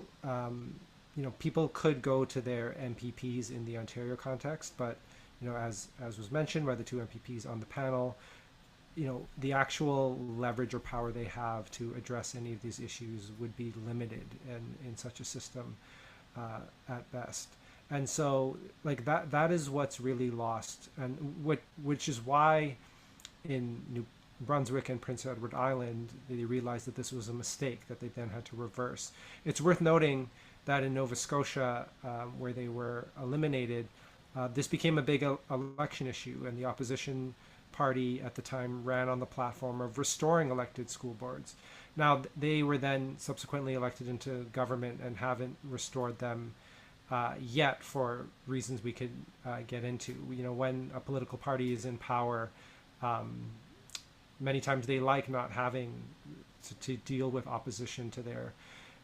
people could go to their MPPs in the Ontario context, but as was mentioned by the two MPPs on the panel, the actual leverage or power they have to address any of these issues would be limited in such a system at best. And so that is what's really lost, and which is why in New Brunswick and Prince Edward Island, they realized that this was a mistake that they then had to reverse. It's worth noting that in Nova Scotia, where they were eliminated, this became a big election issue, and the opposition party at the time ran on the platform of restoring elected school boards. Now, they were then subsequently elected into government and haven't restored them yet, for reasons we could get into. When a political party is in power, many times they like not having to deal with opposition to their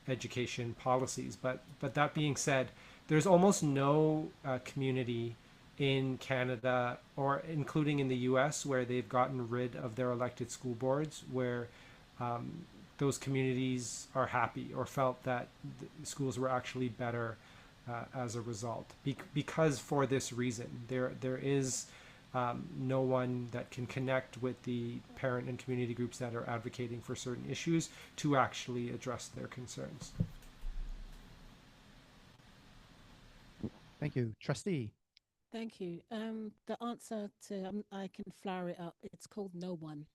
education policies. But that being said, there's almost no community in Canada, or including in the US, where they've gotten rid of their elected school boards, where those communities are happy or felt that the schools were actually better as a result. Because for this reason, there is no one that can connect with the parent and community groups that are advocating for certain issues to actually address their concerns. Thank you. Trustee. Thank you. The answer to, I can flower it up. It's called no one.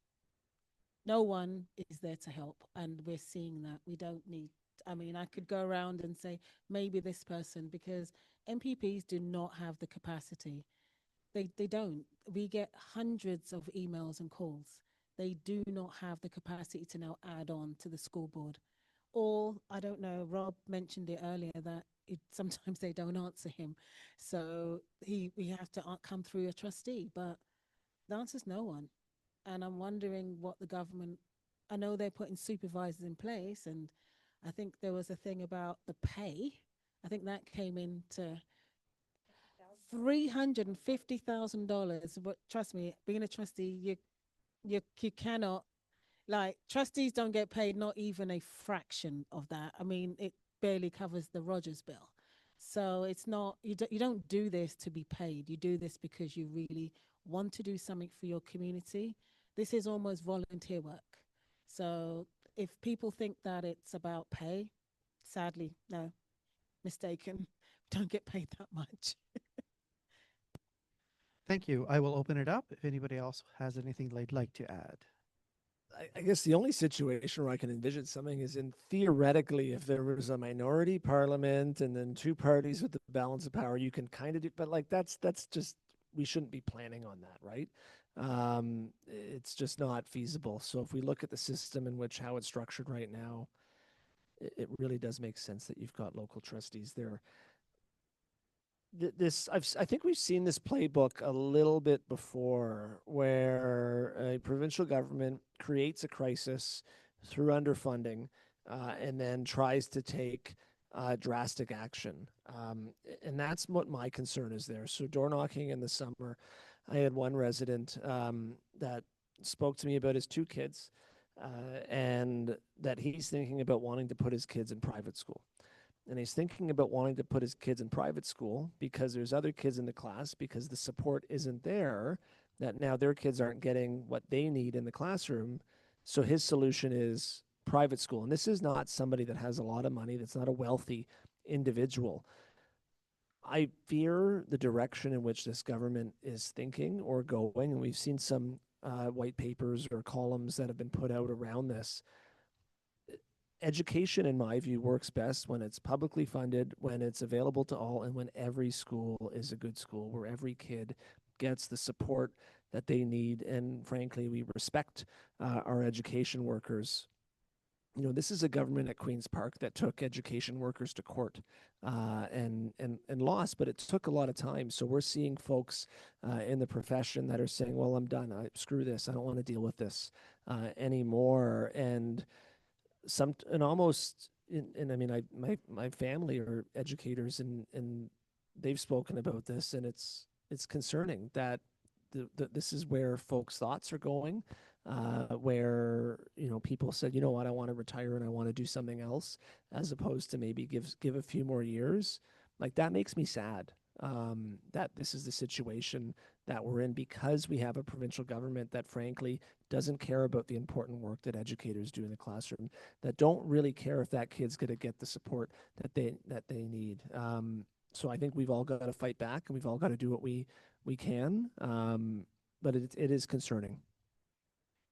No one is there to help. And we're seeing that. We don't need, I could go around and say, maybe this person, because MPPs do not have the capacity. They don't. We get hundreds of emails and calls. They do not have the capacity to now add on to the school board. Or, I don't know, Rob mentioned it earlier that sometimes they don't answer him. So we have to come through a trustee, but the answer is no one. And I'm wondering what the government, I know they're putting supervisors in place, and I think there was a thing about the pay. I think that came into $350,000. But trust me, being a trustee, you cannot, trustees don't get paid not even a fraction of that. It barely covers the Rogers bill. So it's not, you don't do this to be paid. You do this because you really want to do something for your community. This is almost volunteer work. So if people think that it's about pay, sadly, no, mistaken. Don't get paid that much. Thank you. I will open it up if anybody else has anything they'd like to add. I guess the only situation where I can envision something is in theoretically, if there was a minority parliament and then two parties with the balance of power, you can kind of do, but that's just, we shouldn't be planning on that, right? It's just not feasible. So if we look at the system in which how it's structured right now, it really does make sense that you've got local trustees there. I think we've seen this playbook a little bit before, where a provincial government creates a crisis through underfunding and then tries to take drastic action. And that's what my concern is there. So door knocking in the summer, I had one resident that spoke to me about his two kids and that he's thinking about wanting to put his kids in private school. And he's thinking about wanting to put his kids in private school because there's other kids in the class, because the support isn't there, that now their kids aren't getting what they need in the classroom. So his solution is private school. And this is not somebody that has a lot of money. That's not a wealthy individual. I fear the direction in which this government is thinking or going. And we've seen some white papers or columns that have been put out around this. Education, in my view, works best when it's publicly funded, when it's available to all, and when every school is a good school, where every kid gets the support that they need. And frankly, we respect our education workers. You know, this is a government at Queen's Park that took education workers to court and lost, but it took a lot of time. So we're seeing folks in the profession that are saying, well, I'm done. Screw this. I don't want to deal with this anymore. And almost, and I mean, my family are educators, and they've spoken about this, and it's concerning that this is where folks' thoughts are going. Where, you know, people said, you know what, I want to retire and I want to do something else, as opposed to maybe give a few more years. Like, that makes me sad, that this is the situation that we're in, because we have a provincial government that frankly doesn't care about the important work that educators do in the classroom, that don't really care if that kid's going to get the support that they need. So I think we've all got to fight back, and we've all got to do what we can. But it is concerning.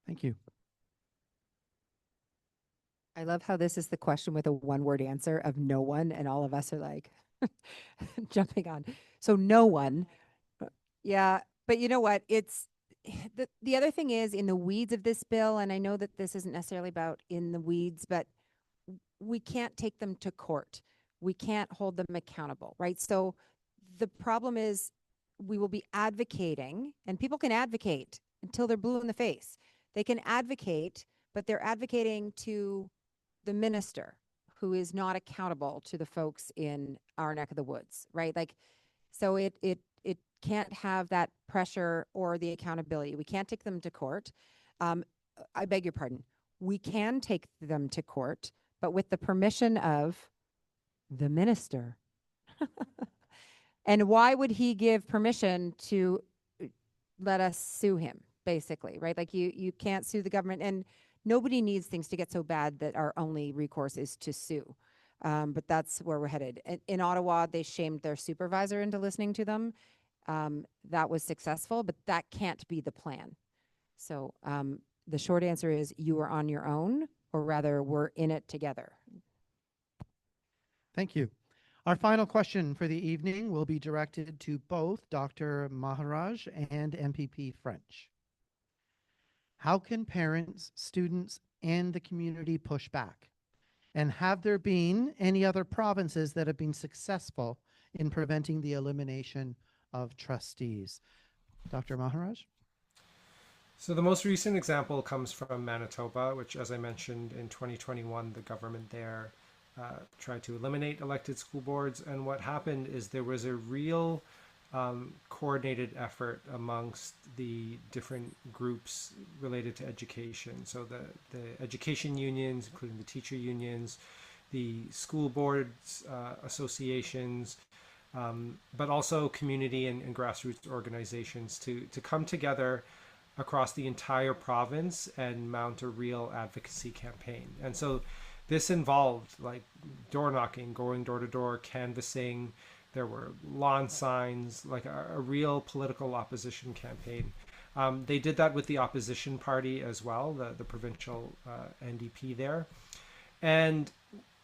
Thank you. I love how this is the question with a one-word answer of no one, and all of us are like jumping on. So no one. Yeah, but you know what? It's the other thing is, in the weeds of this bill, and I know that this isn't necessarily about in the weeds, but we can't take them to court. We can't hold them accountable, right? So the problem is, we will be advocating, and people can advocate until they're blue in the face. They can advocate, but they're advocating to the minister, who is not accountable to the folks in our neck of the woods, right? Like, so it can't have that pressure or the accountability. We can't take them to court. I beg your pardon. We can take them to court, but with the permission of the minister. And why would he give permission to let us sue him, basically, right? Like, you can't sue the government, and nobody needs things to get so bad that our only recourse is to sue. But that's where we're headed. In Ottawa, they shamed their supervisor into listening to them. That was successful, but that can't be the plan. So the short answer is, you are on your own, or rather, we're in it together. Thank you. Our final question for the evening will be directed to both Dr. Maharaj and MPP French. How can parents, students, and the community push back? And have there been any other provinces that have been successful in preventing the elimination of trustees? Dr. Maharaj? So the most recent example comes from Manitoba, which, as I mentioned, in 2021, the government there tried to eliminate elected school boards. And what happened is there was a real coordinated effort amongst the different groups related to education. So the education unions, including the teacher unions, the school boards associations, but also community and grassroots organizations to come together across the entire province and mount a real advocacy campaign. And so this involved like door knocking, going door to door, canvassing. There were lawn signs, like a real political opposition campaign. They did that with the opposition party as well, the provincial NDP there. And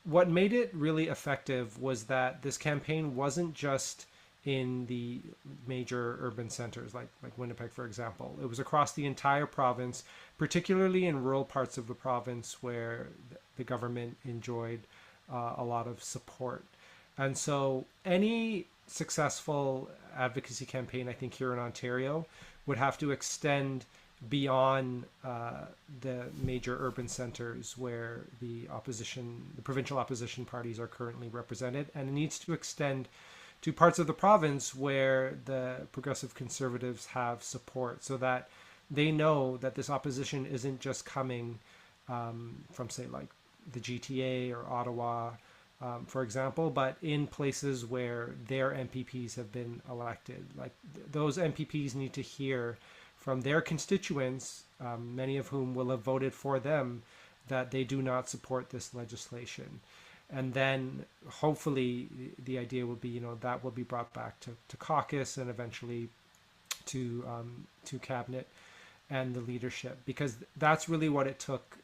what made it really effective was that this campaign wasn't just in the major urban centers like Winnipeg, for example. It was across the entire province, particularly in rural parts of the province where the government enjoyed a lot of support. And so any successful advocacy campaign, I think, here in Ontario would have to extend beyond the major urban centers where the provincial opposition parties are currently represented, and it needs to extend to parts of the province where the progressive conservatives have support, so that they know that this opposition isn't just coming from, say, like the GTA or Ottawa, for example, but in places where their MPPs have been elected. Like those MPPs need to hear from their constituents, many of whom will have voted for them, that they do not support this legislation. And then hopefully the idea will be, that will be brought back to caucus and eventually to cabinet and the leadership, because that's really what it took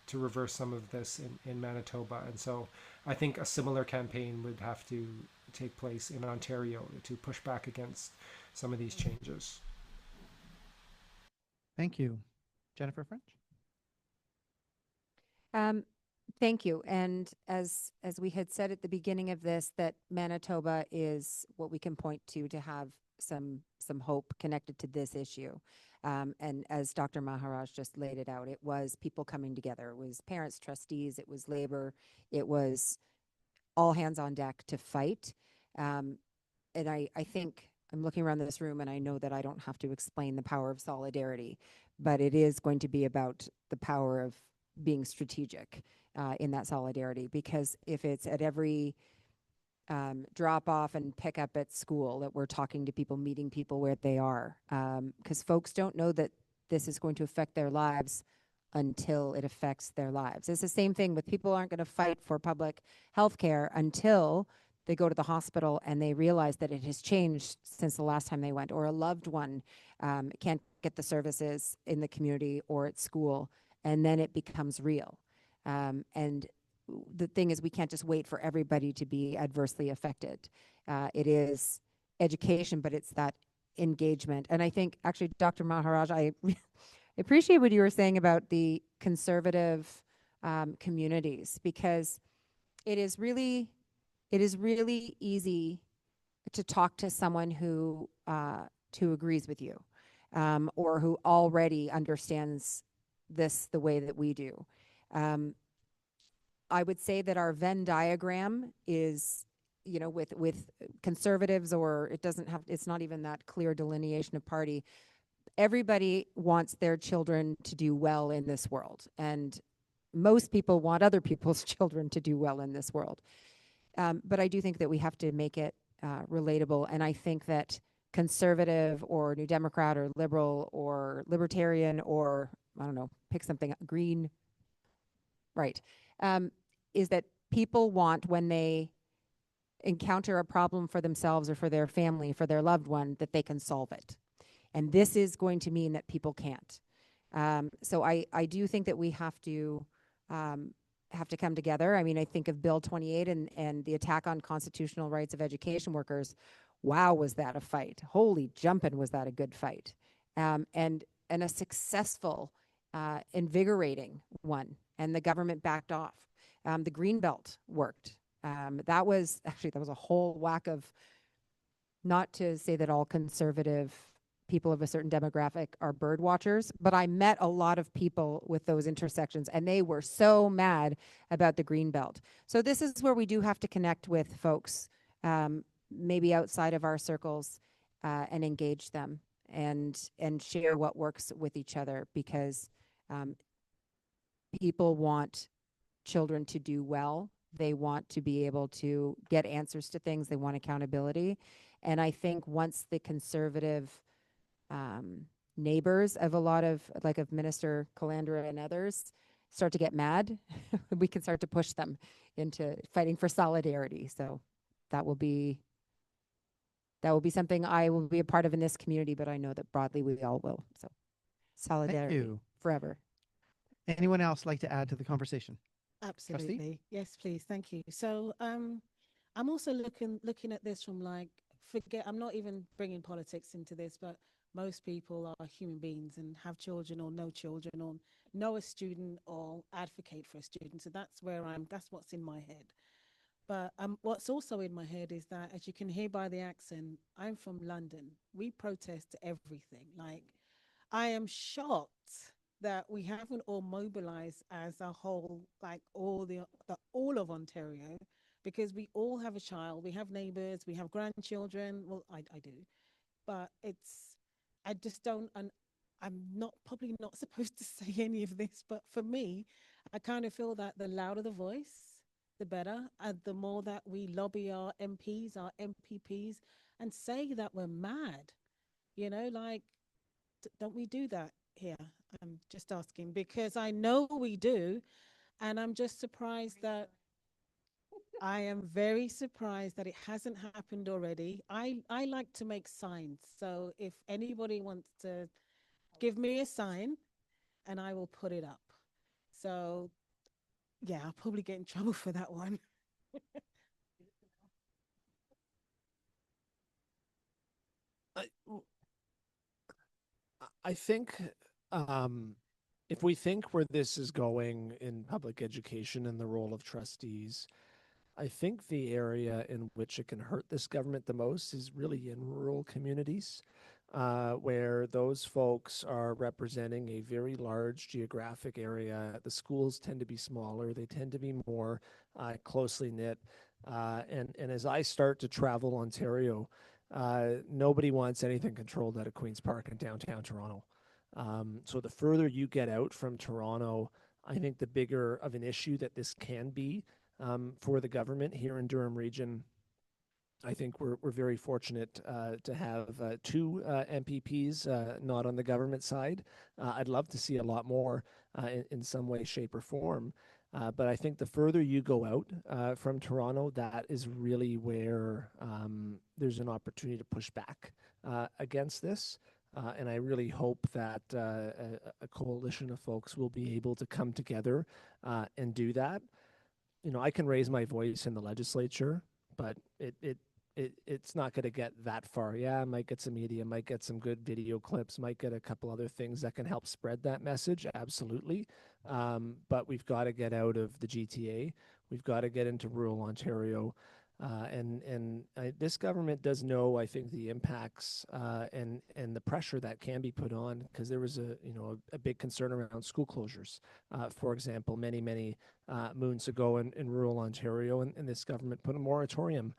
to reverse some of this in Manitoba. And so I think a similar campaign would have to take place in Ontario to push back against some of these changes. Thank you. Jennifer French? Thank you. And as we had said at the beginning of this, that Manitoba is what we can point to have some hope connected to this issue. And as Dr. Maharaj just laid it out, it was people coming together. It was parents, trustees, it was labor, it was all hands on deck to fight. And I think I'm looking around this room and I know that I don't have to explain the power of solidarity, but it is going to be about the power of being strategic in that solidarity, because if it's at every drop off and pick up at school that we're talking to people, meeting people where they are, because folks don't know that this is going to affect their lives until it affects their lives. It's the same thing with people aren't going to fight for public health care until they go to the hospital and they realize that it has changed since the last time they went, or a loved one can't get the services in the community or at school, and then it becomes real. And the thing is, we can't just wait for everybody to be adversely affected. It is education, but it's that engagement. And I think, actually, Dr. Maharaj, I appreciate what you were saying about the conservative communities, because it is really easy to talk to someone who agrees with you, or who already understands this the way that we do. I would say that our Venn diagram is, with conservatives, or it's not even that clear delineation of party. Everybody wants their children to do well in this world, and most people want other people's children to do well in this world. But I do think that we have to make it relatable, and I think that conservative or New Democrat or liberal or libertarian, or I don't know, pick something, green, right, is that people want, when they encounter a problem for themselves or for their family, for their loved one, that they can solve it. And this is going to mean that people can't. So I do think that we have to come together. I mean, I think of Bill 28 and the attack on constitutional rights of education workers. Wow, was that a fight? Holy jumping, was that a good fight? And a successful, invigorating one. And the government backed off. The Greenbelt worked. That was a whole whack of, not to say that all conservative people of a certain demographic are bird watchers, but I met a lot of people with those intersections, and they were so mad about the Greenbelt. So this is where we do have to connect with folks, maybe outside of our circles, and engage them and share what works with each other, because people want children to do well. They want to be able to get answers to things. They want accountability. And I think once the conservative neighbors of a lot of, like of Minister Calandra and others, start to get mad, we can start to push them into fighting for solidarity. So that will be something I will be a part of in this community, but I know that broadly we all will. So solidarity forever. Anyone else like to add to the conversation? Absolutely. Trustee? Yes, please. Thank you. So I'm also looking at this from, like, I'm not even bringing politics into this, but most people are human beings and have children or no children, or know a student or advocate for a student. So that's what's in my head. But what's also in my head is that, as you can hear by the accent, I'm from London. We protest everything. Like, I am shocked that we haven't all mobilized as a whole, like all of Ontario, because we all have a child, we have neighbors, we have grandchildren. Well, I do, but I just don't, and I'm probably not supposed to say any of this, but for me, I kind of feel that the louder the voice, the better, and the more that we lobby our MPs, our MPPs, and say that we're mad, like, don't we do that here? I'm just asking, because I know we do, and I'm just surprised that I am very surprised that it hasn't happened already. I like to make signs, so if anybody wants to give me a sign, and I will put it up. So yeah, I'll probably get in trouble for that one. I think If we think where this is going in public education and the role of trustees, I think the area in which it can hurt this government the most is really in rural communities, where those folks are representing a very large geographic area. The schools tend to be smaller, they tend to be more closely knit. And as I start to travel Ontario, nobody wants anything controlled out of Queen's Park in downtown Toronto. So the further you get out from Toronto, I think the bigger of an issue that this can be for the government here in Durham Region. I think we're very fortunate to have two MPPs not on the government side. I'd love to see a lot more in some way, shape, or form. But I think the further you go out from Toronto, that is really where there's an opportunity to push back against this. And I really hope that a coalition of folks will be able to come together and do that. You know, I can raise my voice in the legislature, but it's not going to get that far. Yeah, I might get some media, might get some good video clips, might get a couple other things that can help spread that message. Absolutely. But we've got to get out of the GTA. We've got to get into rural Ontario. This government does know, I think, the impacts and the pressure that can be put on, because there was a big concern around school closures, for example, many moons ago in rural Ontario, and this government put a moratorium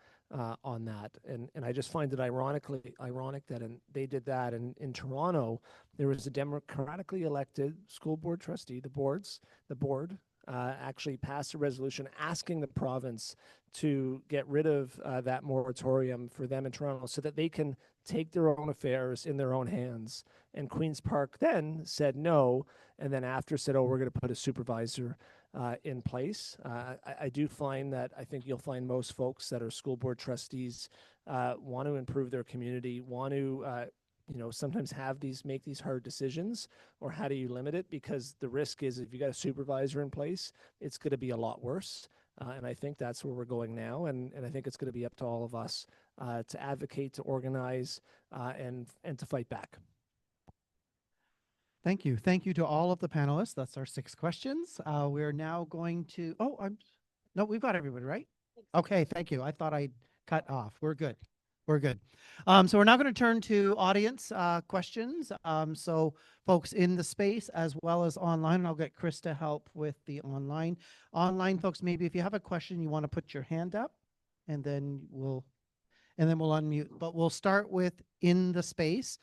on that. And I just find it ironic that they did that. And in Toronto, there was a democratically elected school board trustee. The board actually passed a resolution asking the province to get rid of that moratorium for them in Toronto so that they can take their own affairs in their own hands. And Queen's Park then said no, and then after said, oh, we're going to put a supervisor in place. I do find that I think you'll find most folks that are school board trustees want to improve their community, want to sometimes make these hard decisions, or how do you limit it? Because the risk is if you got a supervisor in place, it's going to be a lot worse. And I think that's where we're going now. And I think it's going to be up to all of us to advocate, to organize, and to fight back. Thank you. Thank you to all of the panelists. That's our 6 questions. We're now going to, no, we've got everybody, right? Okay, thank you. I thought I cut off. We're good. We're good. So we're now going to turn to audience questions. So folks in the space as well as online, and I'll get Chris to help with the online. Online folks, maybe if you have a question, you want to put your hand up, and then we'll unmute. But we'll start with in the space.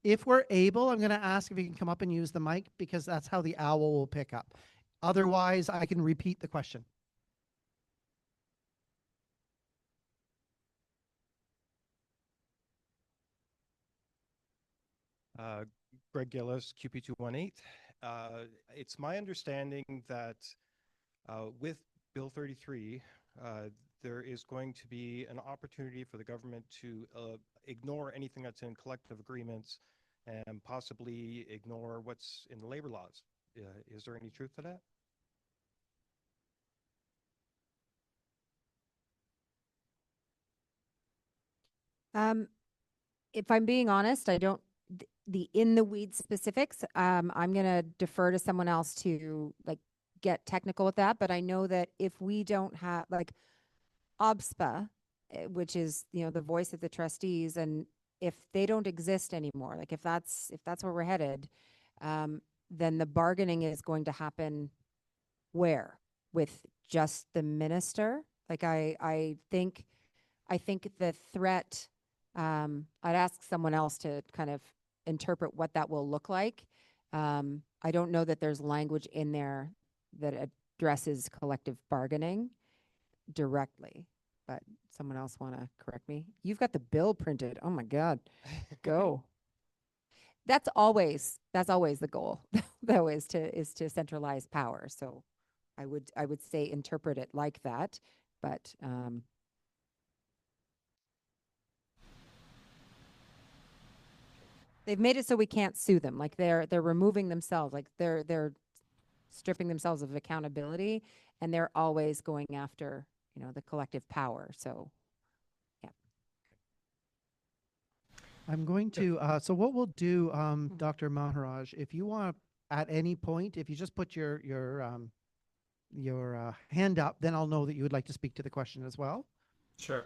If we're able, I'm going to ask if you can come up and use the mic, because that's how the owl will pick up. Otherwise, I can repeat the question. Greg Gillis, QP218. It's my understanding that with Bill 33, there is going to be an opportunity for the government to ignore anything that's in collective agreements and possibly ignore what's in the labor laws. Is there any truth to that? If I'm being honest, I don't, the in the weeds specifics, I'm going to defer to someone else to get technical with that. But I know that if we don't have OBSPA, which is, the voice of the trustees, and if they don't exist anymore, if that's where we're headed, then the bargaining is going to happen where? With just the minister? I think the threat, I'd ask someone else to kind of interpret what that will look like. I don't know that there's language in there that addresses collective bargaining directly, but someone else want to correct me? You've got the bill printed. Oh my God, go. That's always the goal, though, is to centralize power. So I would say interpret it like that, but they've made it so we can't sue them. They're removing themselves. They're stripping themselves of accountability, and they're always going after the collective power. So, yeah. I'm going to, so what we'll do, Dr. Maharaj, if you want at any point, if you just put your hand up, then I'll know that you would like to speak to the question as well. Sure.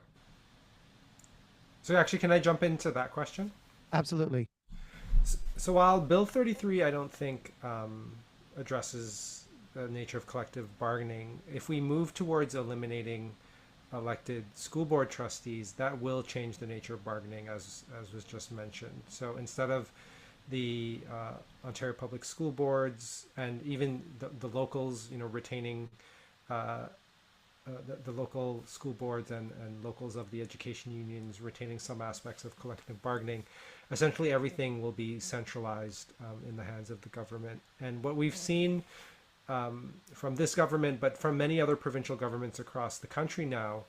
So actually, can I jump into that question? Absolutely. So while Bill 33, I don't think addresses the nature of collective bargaining, if we move towards eliminating elected school board trustees, that will change the nature of bargaining, as was just mentioned. So instead of the Ontario Public School Boards and even the locals, retaining the local school boards and locals of the education unions retaining some aspects of collective bargaining, essentially everything will be centralized in the hands of the government. And what we've seen from this government, but from many other provincial governments across the country now,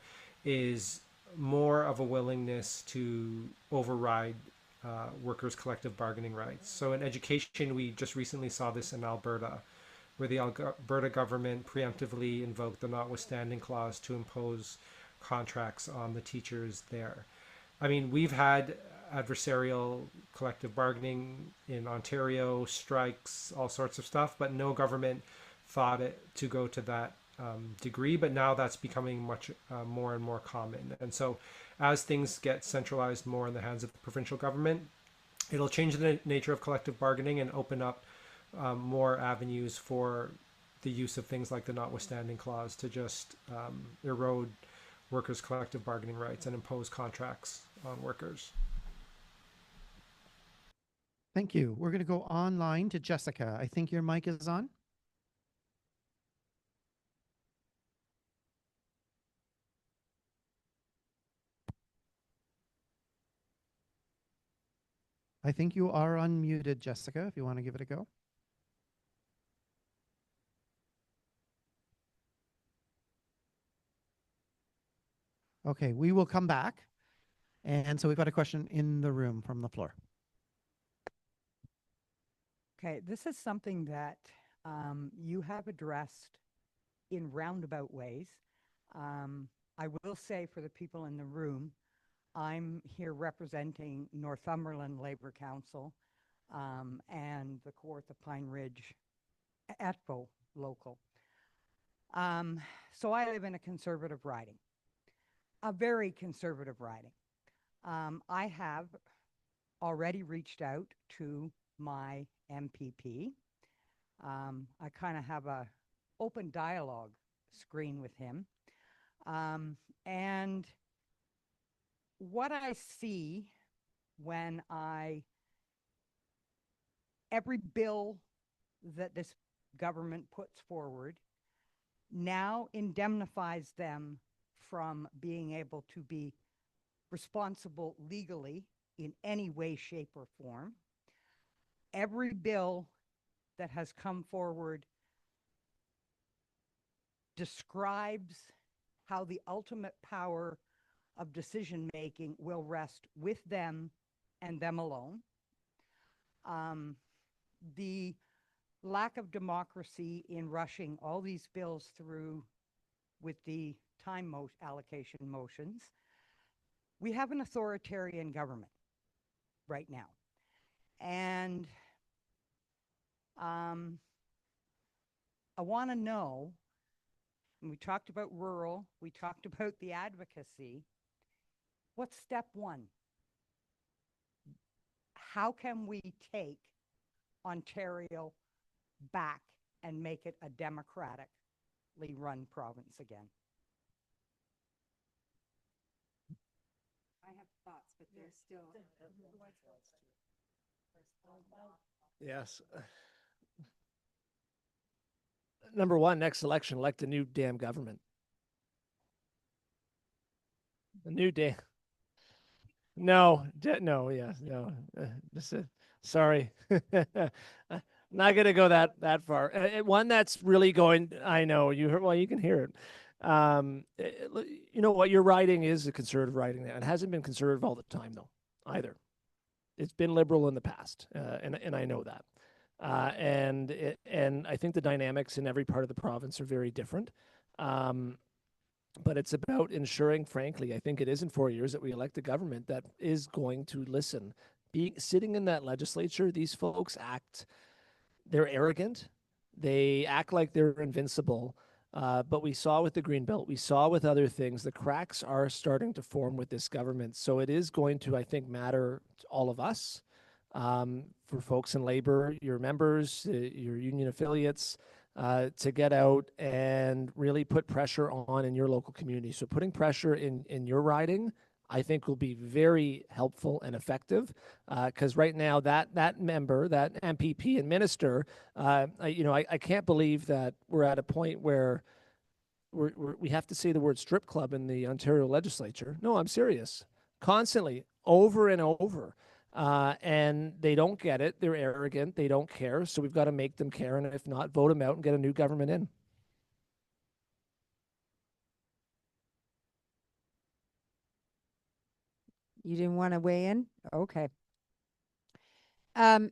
is more of a willingness to override workers' collective bargaining rights. So in education, we just recently saw this in Alberta, where the Alberta government preemptively invoked the notwithstanding clause to impose contracts on the teachers there. I mean, we've had adversarial collective bargaining in Ontario, strikes, all sorts of stuff, but no government thought it to go to that degree. But now that's becoming much more and more common. And so as things get centralized more in the hands of the provincial government, it'll change the nature of collective bargaining and open up more avenues for the use of things like the notwithstanding clause to just erode workers' collective bargaining rights and impose contracts on workers. Thank you. We're going to go online to Jessica. I think your mic is on. I think you are unmuted, Jessica, if you want to give it a go. Okay, we will come back. And so we've got a question in the room from the floor. Okay, this is something that you have addressed in roundabout ways. I will say for the people in the room, I'm here representing Northumberland Labour Council and the Kawartha Pine Ridge ATVO local. So I live in a conservative riding, a very conservative riding. I have already reached out to my MPP. I kind of have a open dialogue screen with him. And what I see when every bill that this government puts forward now indemnifies them from being able to be responsible legally in any way, shape, or form. Every bill that has come forward describes how the ultimate power of decision making will rest with them and them alone. The lack of democracy in rushing all these bills through with the time allocation motions. We have an authoritarian government right now. And I want to know, and we talked about rural, we talked about the advocacy. What's step one? How can we take Ontario back and make it a democratically run province again? I have thoughts, but they're still. Yes. Number one, next election, elect a new damn government. A new damn. No, yeah, no. Sorry. Not going to go that far. One that's really going, I know, you heard, well, you can hear it. You know what, your riding is a conservative riding now. It hasn't been conservative all the time, though, either. It's been liberal in the past, and I know that. And I think the dynamics in every part of the province are very different. but it's about ensuring, frankly, I think it is in 4 years that we elect a government that is going to listen. Sitting in that legislature, these folks they're arrogant. They act like they're invincible. But we saw with the Green Belt, we saw with other things, the cracks are starting to form with this government. So it is going to, I think, matter to all of us, for folks in labor, your members, your union affiliates, to get out and really put pressure on in your local community. So putting pressure in your riding, I think, will be very helpful and effective, because right now that member, that MPP and minister, I can't believe that we're at a point where we have to say the word strip club in the Ontario legislature. No, I'm serious. Constantly, over and over. And they don't get it. They're arrogant. They don't care. So we've got to make them care. And if not, vote them out and get a new government in. You didn't want to weigh in? Okay. I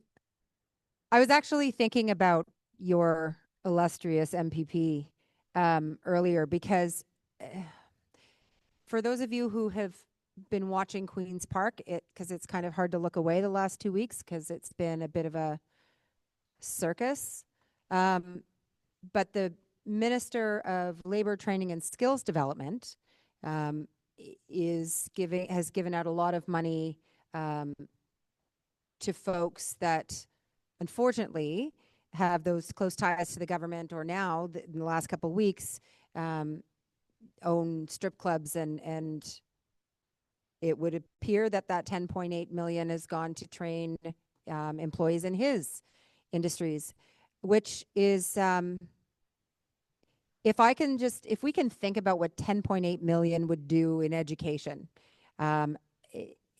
was actually thinking about your illustrious MPP earlier, because for those of you who have been watching Queen's Park, because it's kind of hard to look away the last 2 weeks because it's been a bit of a circus. But the Minister of Labour Training and Skills Development has given out a lot of money to folks that unfortunately have those close ties to the government, or now in the last couple of weeks own strip clubs, and it would appear that 10.8 million has gone to train employees in his industries, which is if we can think about what 10.8 million would do in education,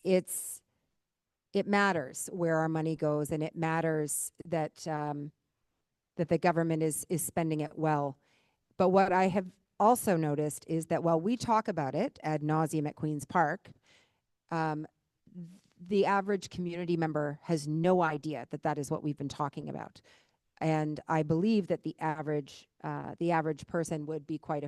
it matters where our money goes, and it matters that that the government is spending it well. But what I have also noticed is that while we talk about it ad nauseum at Queen's Park, the average community member has no idea that is what we've been talking about. And I believe that the average person would be quite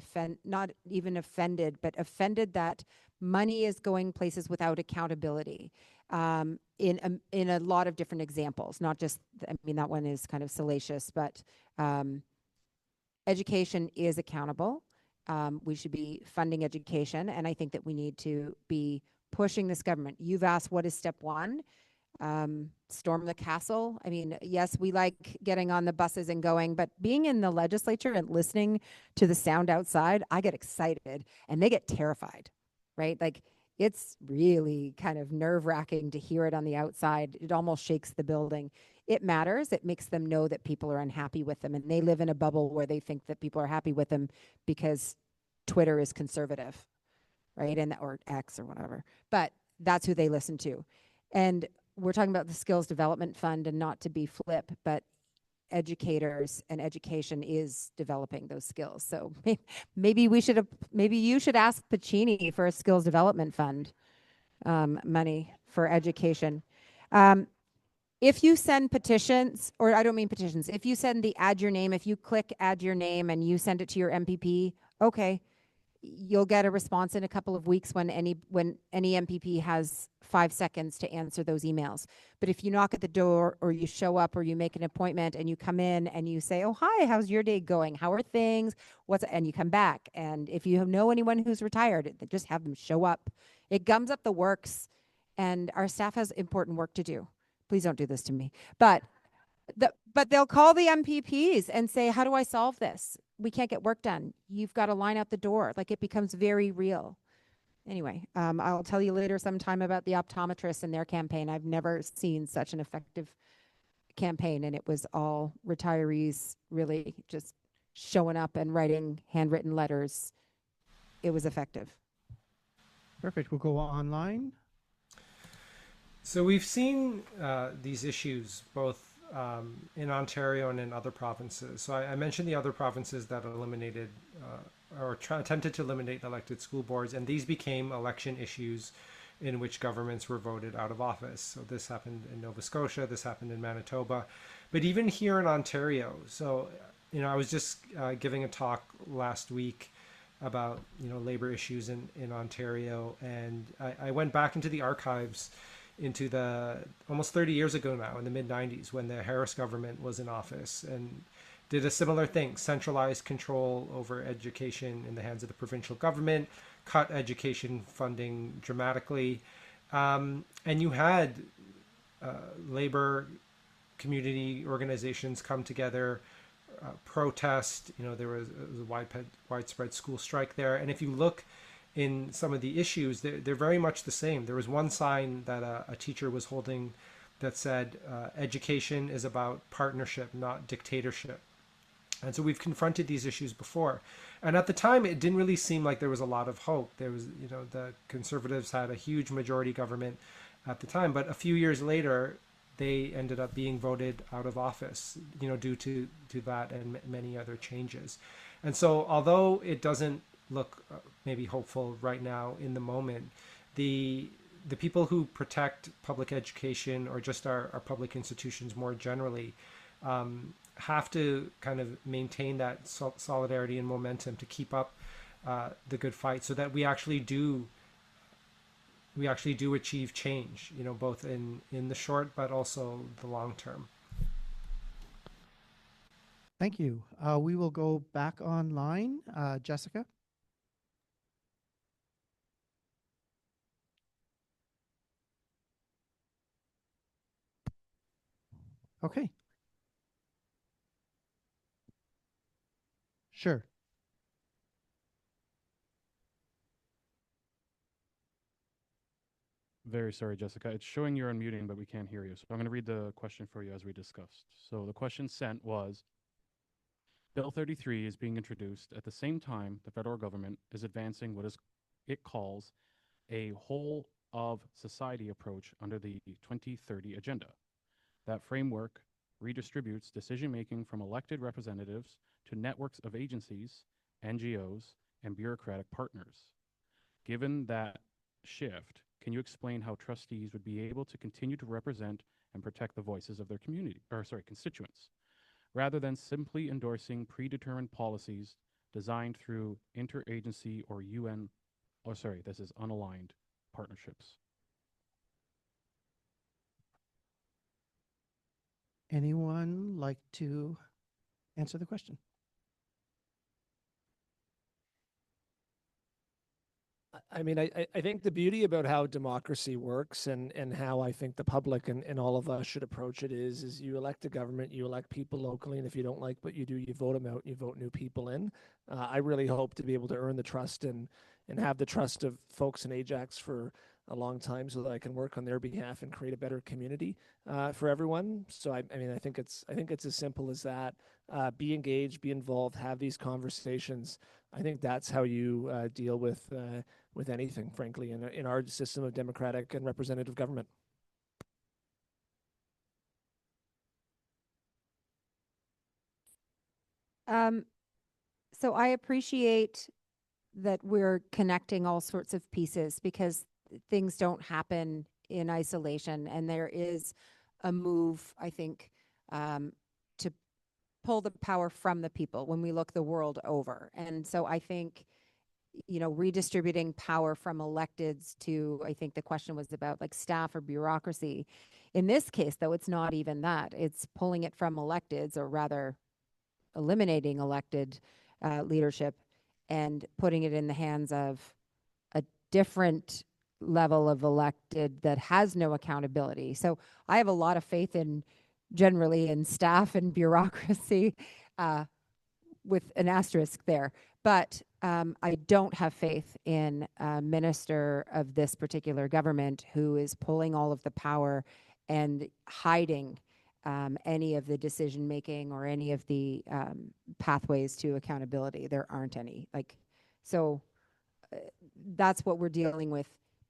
not even offended, but offended that money is going places without accountability, in a lot of different examples. Not just, I mean, that one is kind of salacious, but education is accountable. We should be funding education, and I think that we need to be pushing this government. You've asked, what is step one? Storm the castle. I mean, yes, we like getting on the buses and going, but being in the legislature and listening to the sound outside, I get excited and they get terrified, right? Like, it's really kind of nerve-wracking to hear it on the outside. It almost shakes the building. It matters. It makes them know that people are unhappy with them, and they live in a bubble where they think that people are happy with them because Twitter is conservative, right? Or X or whatever. But that's who they listen to. And we're talking about the Skills Development Fund, and not to be flip, but educators and education is developing those skills. So maybe you should ask Pacini for a Skills Development Fund money for education. If you send petitions, or I don't mean petitions, if you send the add your name, if you click add your name and you send it to your MPP, okay, you'll get a response in a couple of weeks when any MPP has 5 seconds to answer those emails. But if you knock at the door, or you show up, or you make an appointment and you come in and you say, oh, hi, how's your day going? How are things? And you come back. And if you know anyone who's retired, just have them show up. It gums up the works, and our staff has important work to do. Please don't do this to me. But they'll call the MPPs and say, how do I solve this? We can't get work done. You've got to line out the door. Like, it becomes very real. Anyway, I'll tell you later sometime about the optometrists and their campaign. I've never seen such an effective campaign, and it was all retirees really just showing up and writing handwritten letters. It was effective. Perfect. We'll go online. So we've seen these issues both in Ontario and in other provinces. So I mentioned the other provinces that eliminated or attempted to eliminate elected school boards, and these became election issues in which governments were voted out of office. So this happened in Nova Scotia, this happened in Manitoba, but even here in Ontario. So, I was just giving a talk last week about labor issues in Ontario, and I went back into the archives into the almost 30 years ago now, in the mid 90s, when the Harris government was in office, and did a similar thing: centralized control over education in the hands of the provincial government, cut education funding dramatically, and you had labor community organizations come together, protest. There was a widespread school strike there. And if you look in some of the issues, they're very much the same. There was one sign that a teacher was holding that said, education is about partnership, not dictatorship. And so we've confronted these issues before. And at the time, it didn't really seem like there was a lot of hope. There was, the Conservatives had a huge majority government at the time. But a few years later, they ended up being voted out of office, due to that and many other changes. And so although it doesn't look maybe hopeful right now in the moment, the people who protect public education, or just our public institutions more generally, have to kind of maintain that solidarity and momentum to keep up the good fight, so that we actually do achieve change, both in the short but also the long term. Thank you. We will go back online. Jessica? Okay. Sure. Very sorry, Jessica. It's showing you're unmuting, but we can't hear you. So I'm going to read the question for you as we discussed. So the question sent was, Bill 33 is being introduced at the same time the federal government is advancing what it calls a whole of society approach under the 2030 agenda. That framework redistributes decision-making from elected representatives to networks of agencies, NGOs, and bureaucratic partners. Given that shift, can you explain how trustees would be able to continue to represent and protect the voices of their constituents, rather than simply endorsing predetermined policies designed through interagency or unaligned partnerships? Anyone like to answer the question? I mean, I think the beauty about how democracy works, and how I think the public and all of us should approach it is you elect a government, you elect people locally, and if you don't like what you do, you vote them out, you vote new people in. I really hope to be able to earn the trust and have the trust of folks in Ajax for a long time, so that I can work on their behalf and create a better community for everyone. So I mean, I think it's as simple as that. Be engaged, be involved, have these conversations. I think that's how you deal with anything, frankly, in our system of democratic and representative government. So I appreciate that we're connecting all sorts of pieces, because things don't happen in isolation, and there is a move, I think, to pull the power from the people when we look the world over. And so I think, redistributing power from electeds to, I think the question was about like staff or bureaucracy. In this case, though, it's not even that. It's pulling it from electeds, or rather eliminating elected leadership and putting it in the hands of a different level of elected that has no accountability. So I have a lot of faith generally in staff and bureaucracy, with an asterisk there. But I don't have faith in a minister of this particular government who is pulling all of the power and hiding any of the decision making or any of the pathways to accountability. There aren't any. So that's what we're dealing with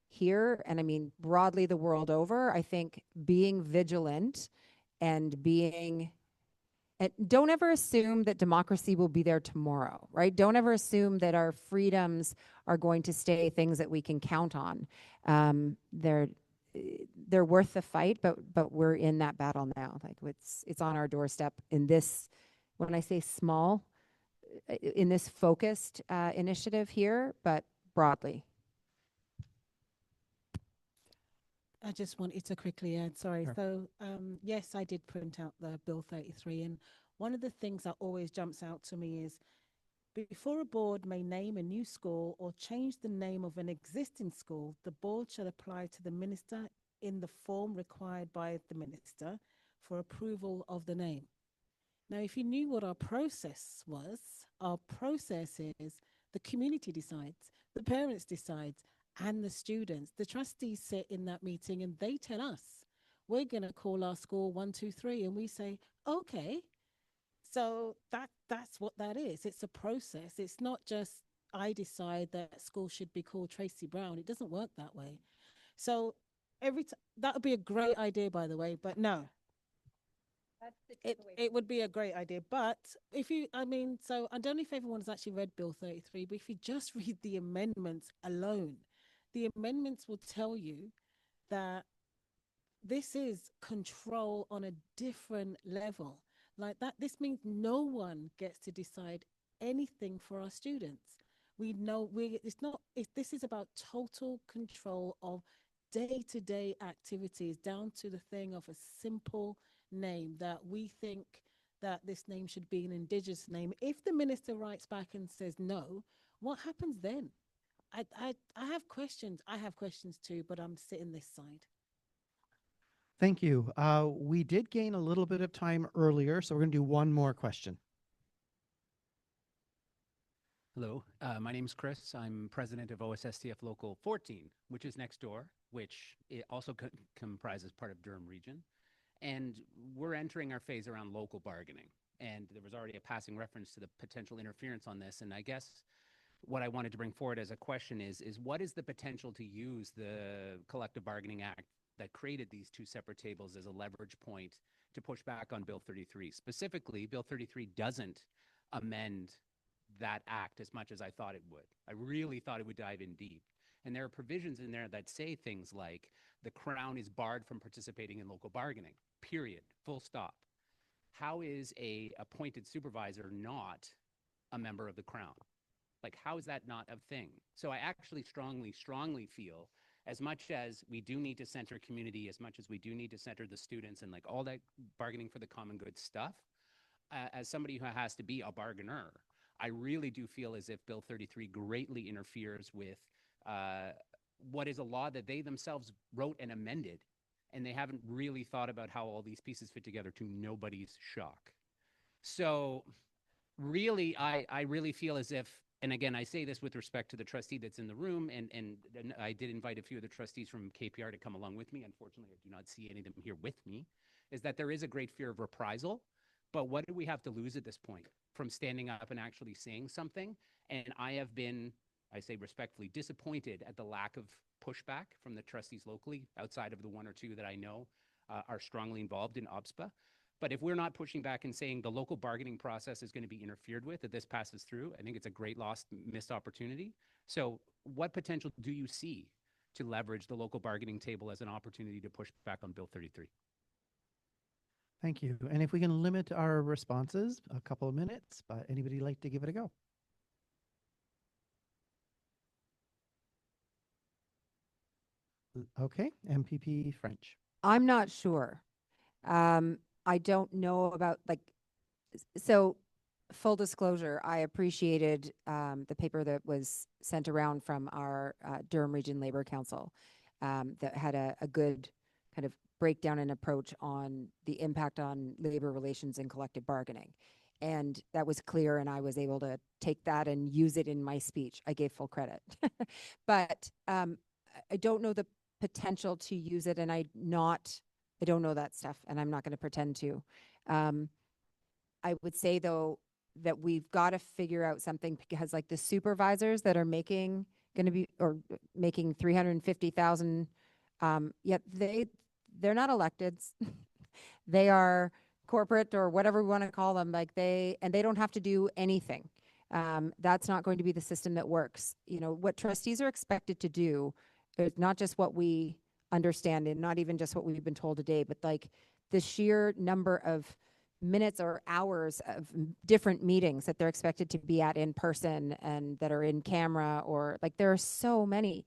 here. And I mean, broadly the world over, I think being vigilant and don't ever assume that democracy will be there tomorrow, right? Don't ever assume that our freedoms are going to stay things that we can count on. They're worth the fight, but we're in that battle now. Like it's on our doorstep in this, when I say small, in this focused initiative here, but broadly. I just wanted to quickly add, sorry. Sure. So, yes, I did print out the Bill 33. And one of the things that always jumps out to me is before a board may name a new school or change the name of an existing school, the board shall apply to the minister in the form required by the minister for approval of the name. Now, if you knew what our process was, our process is the community decides, the parents decide, and the students. The trustees sit in that meeting and they tell us, we're going to call our school 123, and we say, okay. So that's what that is. It's a process. It's not just I decide that school should be called Tracy Brown. It doesn't work that way. So every time that would be a great idea, by the way, but no. It would be a great idea, but if you, I mean, so I don't know if everyone's actually read Bill 33, but if you just read the amendments alone, the amendments will tell you that this is control on a different level. Like that, this means no one gets to decide anything for our students. We know this is about total control of day-to-day activities, down to the thing of a simple name that we think that this name should be an indigenous name. If the minister writes back and says no, what happens then? I have questions. I have questions too, but I'm sitting this side. Thank you. We did gain a little bit of time earlier, so we're going to do one more question. Hello, my name is Chris. I'm president of OSSTF Local 14, which is next door, which it also comprises part of Durham Region. And we're entering our phase around local bargaining. And there was already a passing reference to the potential interference on this. And I guess what I wanted to bring forward as a question is what is the potential to use the Collective Bargaining Act that created these two separate tables as a leverage point to push back on Bill 33? Specifically, Bill 33 doesn't amend that act as much as I thought it would. I really thought it would dive in deep. And there are provisions in there that say things like the Crown is barred from participating in local bargaining, period, full stop. How is a appointed supervisor not a member of the Crown? Like, how is that not a thing? So I actually strongly feel, as much as we do need to center community, as much as we do need to center the students and like all that bargaining for the common good stuff, as somebody who has to be a bargainer, I really do feel as if Bill 33 greatly interferes with what is a law that they themselves wrote and amended, and they haven't really thought about how all these pieces fit together, to nobody's shock. So really, I really feel as if, and again, I say this with respect to the trustee that's in the room, and I did invite a few of the trustees from KPR to come along with me. Unfortunately, I do not see any of them here with me, is that there is a great fear of reprisal. But what do we have to lose at this point from standing up and actually saying something? And I have been, I say respectfully, disappointed at the lack of pushback from the trustees locally, outside of the one or two that I know are strongly involved in OBSPA. But if we're not pushing back and saying the local bargaining process is going to be interfered with, that this passes through, I think it's a great missed opportunity. So what potential do you see to leverage the local bargaining table as an opportunity to push back on Bill 33? Thank you. And if we can limit our responses a couple of minutes, but anybody like to give it a go? Okay, MPP French. I'm not sure. I don't know about so full disclosure, I appreciated the paper that was sent around from our Durham Region Labour Council that had a good kind of breakdown and approach on the impact on labor relations and collective bargaining. And that was clear, and I was able to take that and use it in my speech. I gave full credit. But I don't know the potential to use it, and I don't know that stuff, and I'm not going to pretend to. I would say, though, that we've got to figure out something, because like the supervisors that are making 350,000, yet they're not electeds. They are corporate, or whatever we want to call them, they don't have to do anything. That's not going to be the system that works. You know, what trustees are expected to do is not just what we understand, and not even just what we've been told today, but like the sheer number of minutes or hours of different meetings that they're expected to be at in person and that are in camera, or like there are so many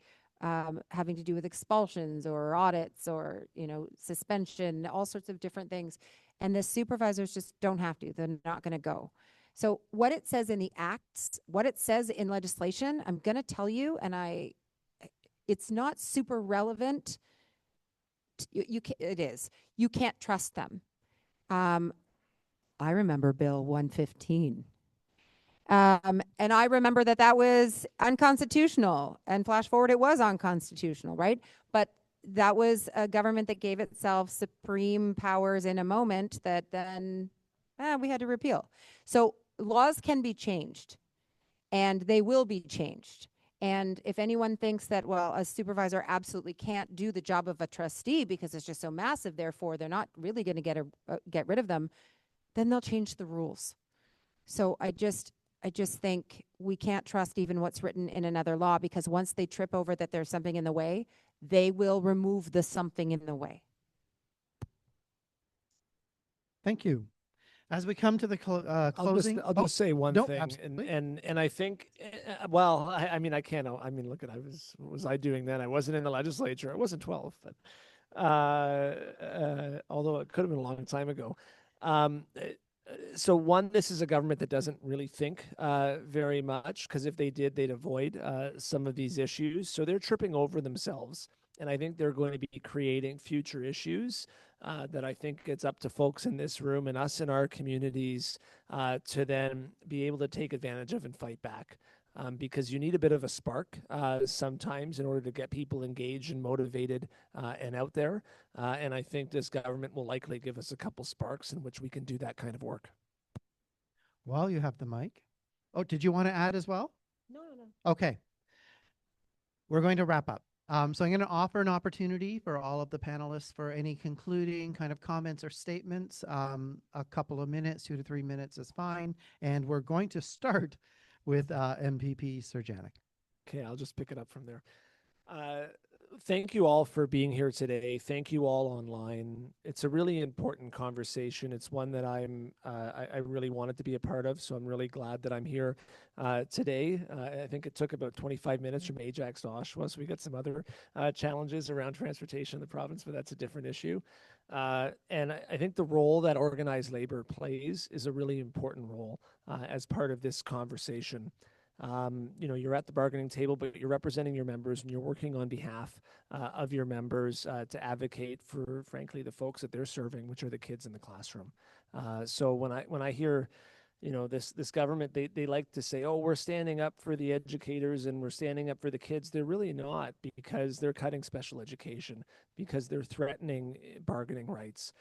having to do with expulsions or audits or, you know, suspension, all sorts of different things. And the supervisors just don't have to. They're not going to go. So what it says in the acts, what it says in legislation, I'm going to tell you, and it's not super relevant. It is. You can't trust them. I remember Bill 115. And I remember that was unconstitutional, and flash forward, it was unconstitutional, right? But that was a government that gave itself supreme powers in a moment that then we had to repeal. So laws can be changed, and they will be changed. And if anyone thinks that, well, a supervisor absolutely can't do the job of a trustee because it's just so massive, therefore they're not really going to get rid of them, then they'll change the rules. So I just think we can't trust even what's written in another law, because once they trip over that there's something in the way, they will remove the something in the way. Thank you. As we come to the closing, I'll just say one no, thing, absolutely. and I think, well, I mean, I can't. I mean, look at what was I doing then? I wasn't in the legislature. I wasn't 12, but although it could have been a long time ago. So one, this is a government that doesn't really think very much, because if they did, they'd avoid some of these issues. So they're tripping over themselves, and I think they're going to be creating future issues that I think it's up to folks in this room and us in our communities to then be able to take advantage of and fight back. Because you need a bit of a spark sometimes in order to get people engaged and motivated and out there. And I think this government will likely give us a couple sparks in which we can do that kind of work. Well, you have the mic. Oh, did you want to add as well? No. Okay. We're going to wrap up. So I'm going to offer an opportunity for all of the panelists for any concluding kind of comments or statements. A couple of minutes, 2 to 3 minutes is fine. And we're going to start with MPP Surjanic. Okay, I'll just pick it up from there. Thank you all for being here today. Thank you all online. It's a really important conversation. It's one that I really wanted to be a part of, so I'm really glad that I'm here today. I think it took about 25 minutes from Ajax to Oshawa, so we got some other challenges around transportation in the province, but that's a different issue. And I think the role that organized labor plays is a really important role as part of this conversation. You know, you're at the bargaining table, but you're representing your members and you're working on behalf of your members to advocate for, frankly, the folks that they're serving, which are the kids in the classroom. So when I hear, you know, this government, they like to say, oh, we're standing up for the educators and we're standing up for the kids. They're really not, because they're cutting special education, because they're threatening bargaining rights.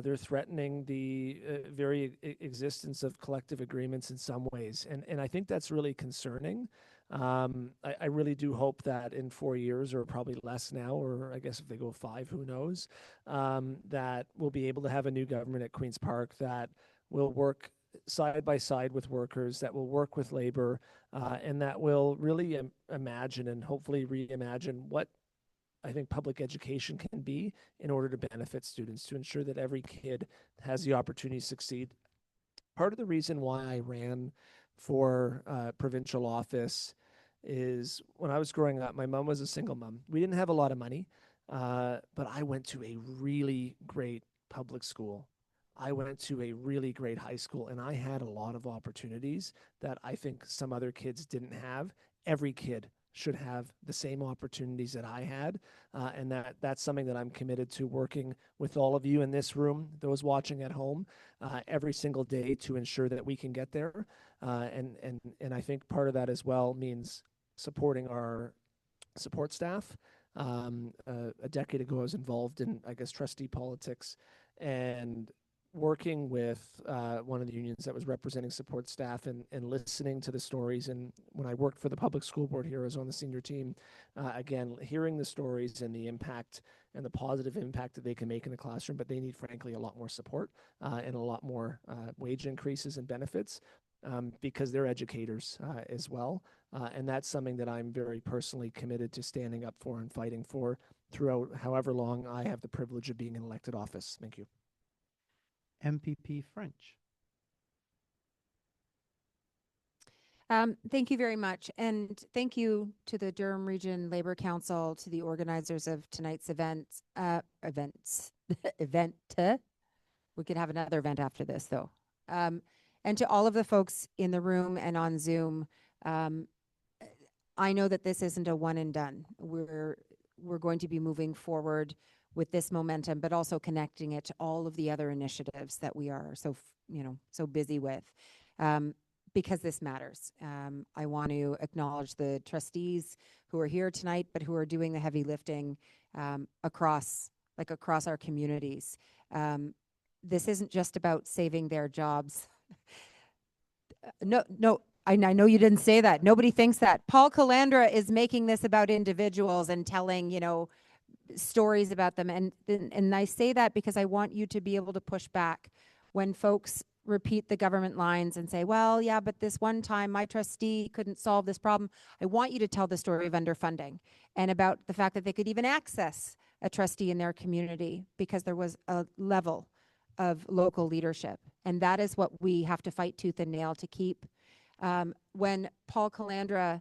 They're threatening the very existence of collective agreements in some ways. And I think that's really concerning. I really do hope that in 4 years, or probably less now, or I guess if they go 5, who knows, that we'll be able to have a new government at Queen's Park that will work side by side with workers, that will work with labor, and that will really imagine and hopefully reimagine what I think public education can be in order to benefit students, to ensure that every kid has the opportunity to succeed. Part of the reason why I ran for provincial office is when I was growing up, my mom was a single mom. We didn't have a lot of money, but I went to a really great public school. I went to a really great high school, and I had a lot of opportunities that I think some other kids didn't have. Every kid should have the same opportunities that I had, and that's something that I'm committed to working with all of you in this room, those watching at home, every single day to ensure that we can get there. And I think part of that as well means supporting our support staff. A decade ago, I was involved in, I guess, trustee politics, and working with one of the unions that was representing support staff and listening to the stories. And when I worked for the public school board here, I was on the senior team, again, hearing the stories and the impact and the positive impact that they can make in the classroom, but they need, frankly, a lot more support and a lot more wage increases and benefits because they're educators as well. And that's something that I'm very personally committed to standing up for and fighting for throughout however long I have the privilege of being in elected office. Thank you. MPP French. Thank you very much. And thank you to the Durham Region Labour Council, to the organizers of tonight's events. We could have another event after this, though. And to all of the folks in the room and on Zoom, I know that this isn't a one and done. We're going to be moving forward with this momentum, but also connecting it to all of the other initiatives that we are so busy with. Because this matters. I want to acknowledge the trustees who are here tonight, but who are doing the heavy lifting across our communities. This isn't just about saving their jobs. No, I know you didn't say that. Nobody thinks that. Paul Calandra is making this about individuals and telling, stories about them. And I say that because I want you to be able to push back when folks repeat the government lines and say, well, yeah, but this one time my trustee couldn't solve this problem. I want you to tell the story of underfunding and about the fact that they could even access a trustee in their community because there was a level of local leadership. And that is what we have to fight tooth and nail to keep. When Paul Calandra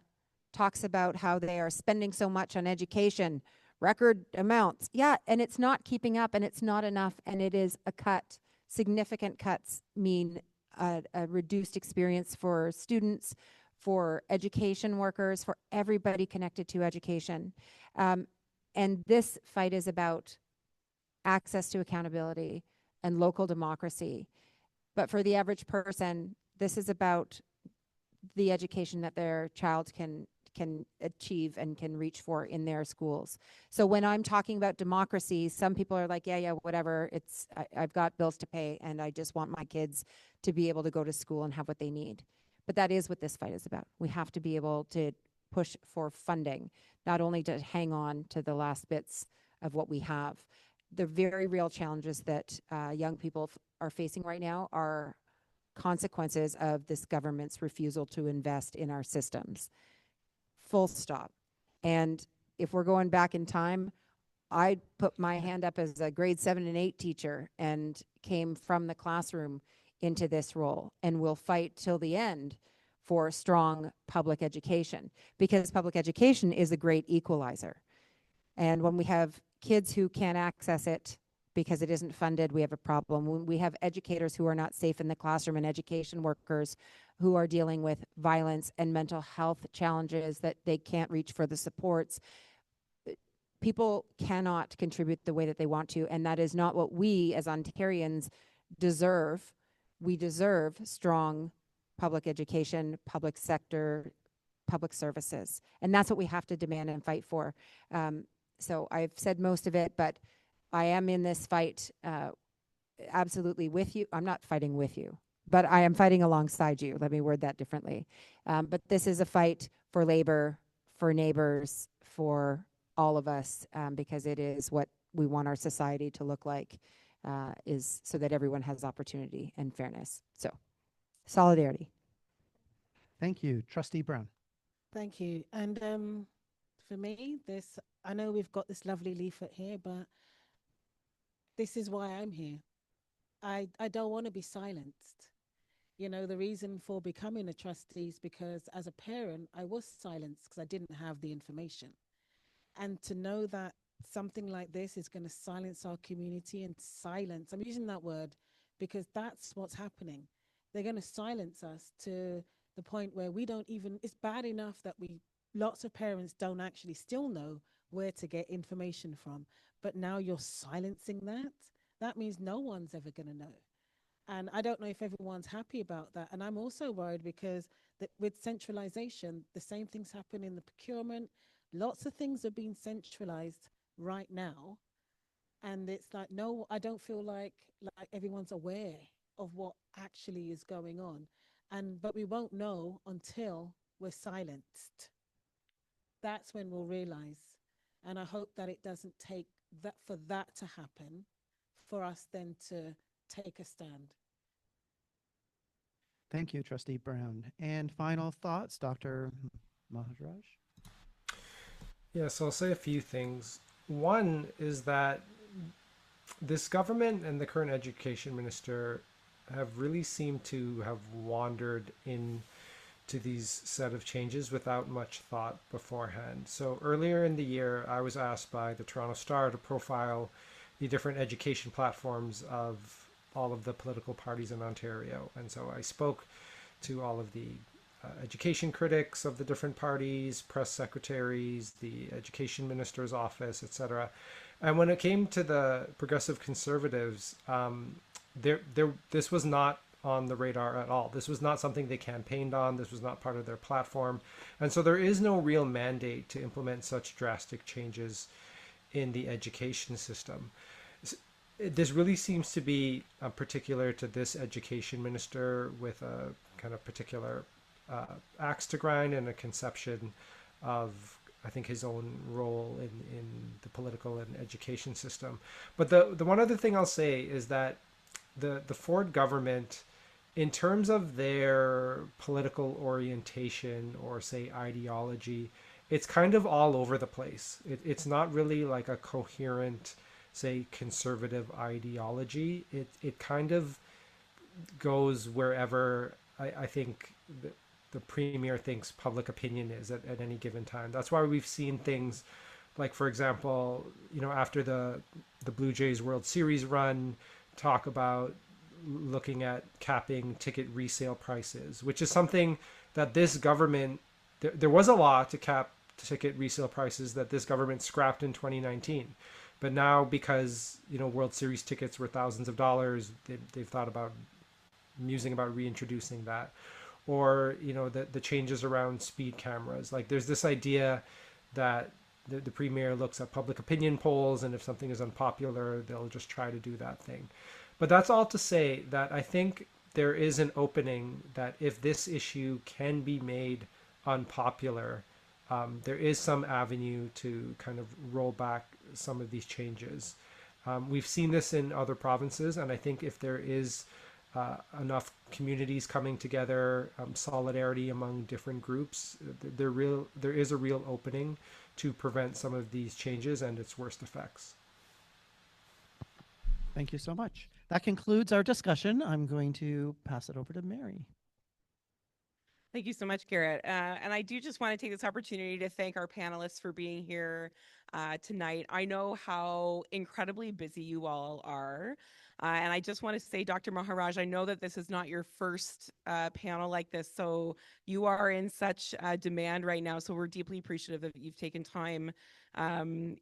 talks about how they are spending so much on education, record amounts, yeah, and it's not keeping up and it's not enough and it is a cut. Significant cuts mean a reduced experience for students, for education workers, for everybody connected to education. And this fight is about access to accountability and local democracy. But for the average person, this is about the education that their child can achieve and can reach for in their schools. So when I'm talking about democracy, some people are like, yeah, whatever. I've got bills to pay and I just want my kids to be able to go to school and have what they need. But that is what this fight is about. We have to be able to push for funding, not only to hang on to the last bits of what we have. The very real challenges that young people are facing right now are consequences of this government's refusal to invest in our systems. Full stop. And if we're going back in time, I put my hand up as a grade 7 and 8 teacher and came from the classroom into this role and will fight till the end for strong public education, because public education is a great equalizer. And when we have kids who can't access it because it isn't funded, we have a problem. When we have educators who are not safe in the classroom and education workers who are dealing with violence and mental health challenges that they can't reach for the supports, people cannot contribute the way that they want to, and that is not what we as Ontarians deserve. We deserve strong public education, public sector, public services, and that's what we have to demand and fight for. So I've said most of it, but I am in this fight absolutely with you. I'm not fighting with you, but I am fighting alongside you. Let me word that differently. But this is a fight for labor, for neighbors, for all of us, because it is what we want our society to look like, is so that everyone has opportunity and fairness. So, solidarity. Thank you. Trustee Brown. Thank you. And for me, I know we've got this lovely leaflet here, but this is why I'm here. I don't want to be silenced. You know, the reason for becoming a trustee is because as a parent, I was silenced because I didn't have the information. And to know that something like this is going to silence our community and silence, I'm using that word because that's what's happening. They're going to silence us to the point where we don't even, it's bad enough that lots of parents don't actually still know where to get information from. But now you're silencing that. That means no one's ever going to know. And I don't know if everyone's happy about that. And I'm also worried because with centralization, the same things happen in the procurement. Lots of things are being centralized right now. And it's like, no, I don't feel like everyone's aware of what actually is going on. But we won't know until we're silenced. That's when we'll realize. And I hope that it doesn't take that for that to happen, for us then to take a stand. Thank you, Trustee Brown. And final thoughts, Dr. Maharaj? Yeah, so I'll say a few things. One is that this government and the current education minister have really seemed to have wandered in to these set of changes without much thought beforehand. So earlier in the year, I was asked by the Toronto Star to profile the different education platforms of all of the political parties in Ontario. And so I spoke to all of the education critics of the different parties, press secretaries, the education minister's office, etc. And when it came to the progressive conservatives, this was not on the radar at all. This was not something they campaigned on. This was not part of their platform. And so there is no real mandate to implement such drastic changes in the education system. This really seems to be particular to this education minister with a kind of particular axe to grind and a conception of, I think, his own role in the political and education system. But the one other thing I'll say is that the Ford government, in terms of their political orientation or say ideology, it's kind of all over the place. It's not really like a coherent, say, conservative ideology. It kind of goes wherever I think the premier thinks public opinion is at any given time. That's why we've seen things like, for example, after the Blue Jays World Series run, talk about looking at capping ticket resale prices, which is something that this government, there was a law to cap ticket resale prices that this government scrapped in 2019. But now, because World Series tickets were thousands of dollars, they've thought about musing about reintroducing that. Or the changes around speed cameras. Like, there's this idea that the premier looks at public opinion polls, and if something is unpopular, they'll just try to do that thing. But that's all to say that I think there is an opening that if this issue can be made unpopular, there is some avenue to kind of roll back some of these changes. We've seen this in other provinces, and I think if there is enough communities coming together, solidarity among different groups, there is a real opening to prevent some of these changes and its worst effects. Thank you so much. That concludes our discussion. I'm going to pass it over to Mary. Thank you so much, Garrett. And I do just want to take this opportunity to thank our panelists for being here tonight. I know how incredibly busy you all are. And I just want to say, Dr. Maharaj, I know that this is not your first panel like this, so you are in such demand right now. So we're deeply appreciative that you've taken time,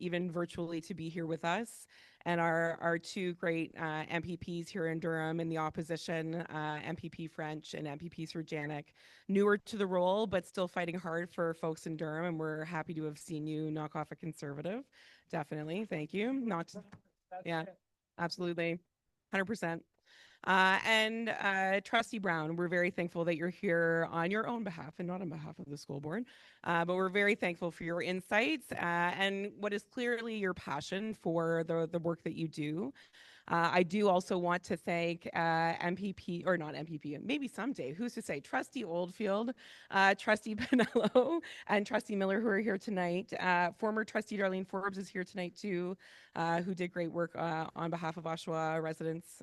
even virtually, to be here with us. And our two great MPPs here in Durham in the opposition, MPP French and MPP Surjanic, newer to the role, but still fighting hard for folks in Durham. And we're happy to have seen you knock off a conservative. Definitely. Thank you. Yeah, absolutely. 100%. And Trustee Brown, we're very thankful that you're here on your own behalf and not on behalf of the school board. But we're very thankful for your insights and what is clearly your passion for the work that you do. I do also want to thank MPP, or not MPP, maybe someday, who's to say, Trustee Oldfield, Trustee Pinello, and Trustee Miller, who are here tonight. Former Trustee Darlene Forbes is here tonight too, who did great work on behalf of Oshawa residents.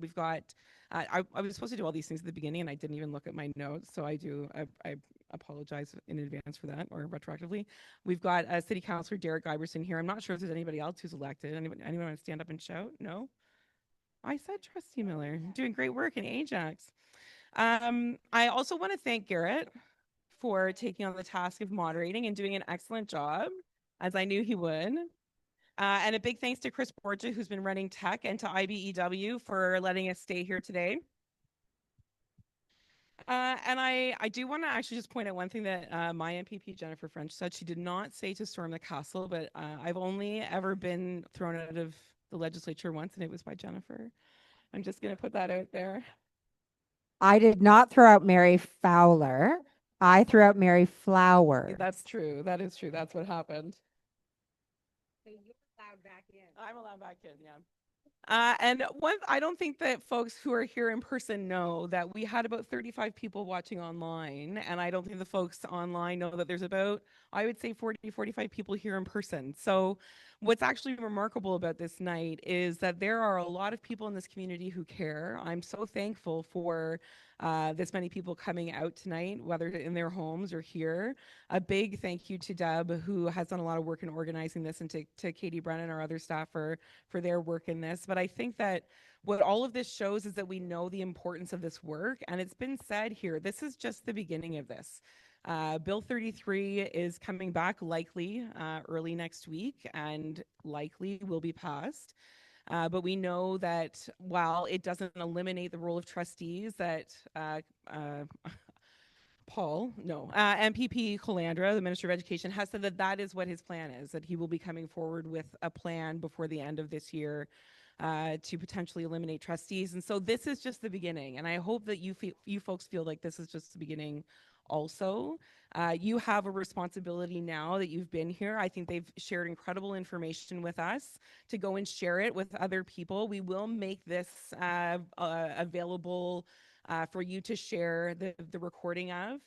We've got, I was supposed to do all these things at the beginning and I didn't even look at my notes, so I apologize in advance for that, or retroactively. We've got City Councilor Derek Iverson here. I'm not sure if there's anybody else who's elected. Anyone want to stand up and shout? No? I said Trustee Miller, doing great work in Ajax. I also want to thank Garrett for taking on the task of moderating and doing an excellent job, as I knew he would. And a big thanks to Chris Borgia, who's been running tech, and to IBEW for letting us stay here today. And I do want to actually just point out one thing that my MPP, Jennifer French, said. She did not say to storm the castle, but I've only ever been thrown out of the legislature once, and it was by Jennifer. I'm just going to put that out there. I did not throw out Mary Fowler. I threw out Mary Flower. That's true. That is true. That's what happened. So you're allowed back in. I'm allowed back in, yeah. And I don't think that folks who are here in person know that we had about 35 people watching online. And I don't think the folks online know that there's about, I would say, 40, 45 people here in person. So what's actually remarkable about this night is that there are a lot of people in this community who care. I'm so thankful for this many people coming out tonight, whether in their homes or here. A big thank you to Deb, who has done a lot of work in organizing this, and to Katie Brennan, our other staff, for their work in this. But I think that what all of this shows is that we know the importance of this work, and it's been said here, this is just the beginning of this. Bill 33 is coming back likely early next week and likely will be passed. But we know that while it doesn't eliminate the role of trustees, that MPP Colandra, the Minister of Education, has said that that is what his plan is, that he will be coming forward with a plan before the end of this year to potentially eliminate trustees. And so this is just the beginning. And I hope that you folks feel like this is just the beginning also. You have a responsibility now that you've been here. I think they've shared incredible information with us to go and share it with other people. We will make this available for you to share the recording of.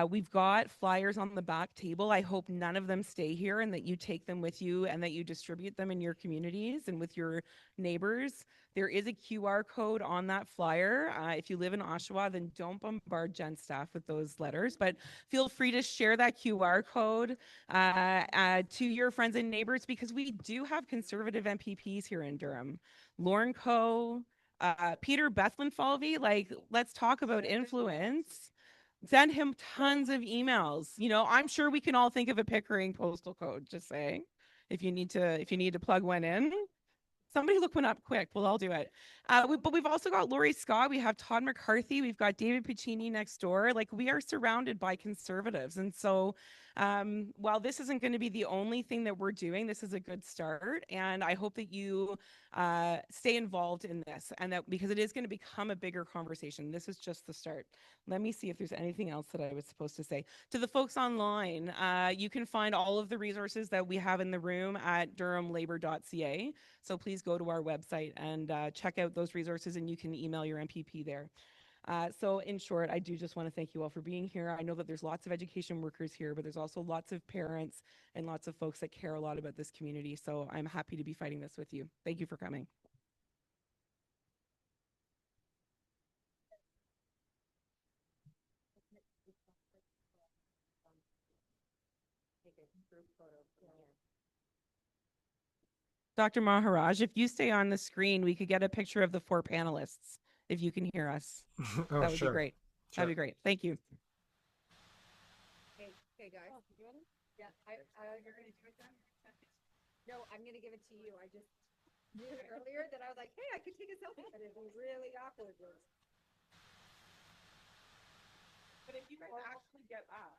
We've got flyers on the back table. I hope none of them stay here and that you take them with you and that you distribute them in your communities and with your neighbors. There is a QR code on that flyer. If you live in Oshawa, then don't bombard Jen staff with those letters, but feel free to share that QR code to your friends and neighbors, because we do have conservative MPPs here in Durham. Lauren Coe, Peter Bethlenfalvey, like, let's talk about influence. Send him tons of emails. You know, I'm sure we can all think of a Pickering postal code, just saying. If you need to plug one in. Somebody look one up quick. We'll all do it. But we've also got Lori Scott. We have Todd McCarthy. We've got David Piccini next door. Like, we are surrounded by conservatives. And so while this isn't going to be the only thing that we're doing, this is a good start. And I hope that you stay involved in this, and that because it is going to become a bigger conversation. This is just the start. Let me see if there's anything else that I was supposed to say. To the folks online, you can find all of the resources that we have in the room at durhamlabor.ca. So please go to our website and check out those resources, and you can email your MPP there. So in short, I do just want to thank you all for being here. I know that there's lots of education workers here, but there's also lots of parents and lots of folks that care a lot about this community. So I'm happy to be fighting this with you. Thank you for coming. Dr. Maharaj, if you stay on the screen, we could get a picture of the 4 panelists, if you can hear us. Oh, that would sure. be great. Sure. That'd be great. Thank you. Hey guys. Yeah, you're going to do it then? No, I'm going to give it to you. I just knew earlier that I was like, hey, I could take a selfie, but it'd be really awkward. But if you guys actually get up.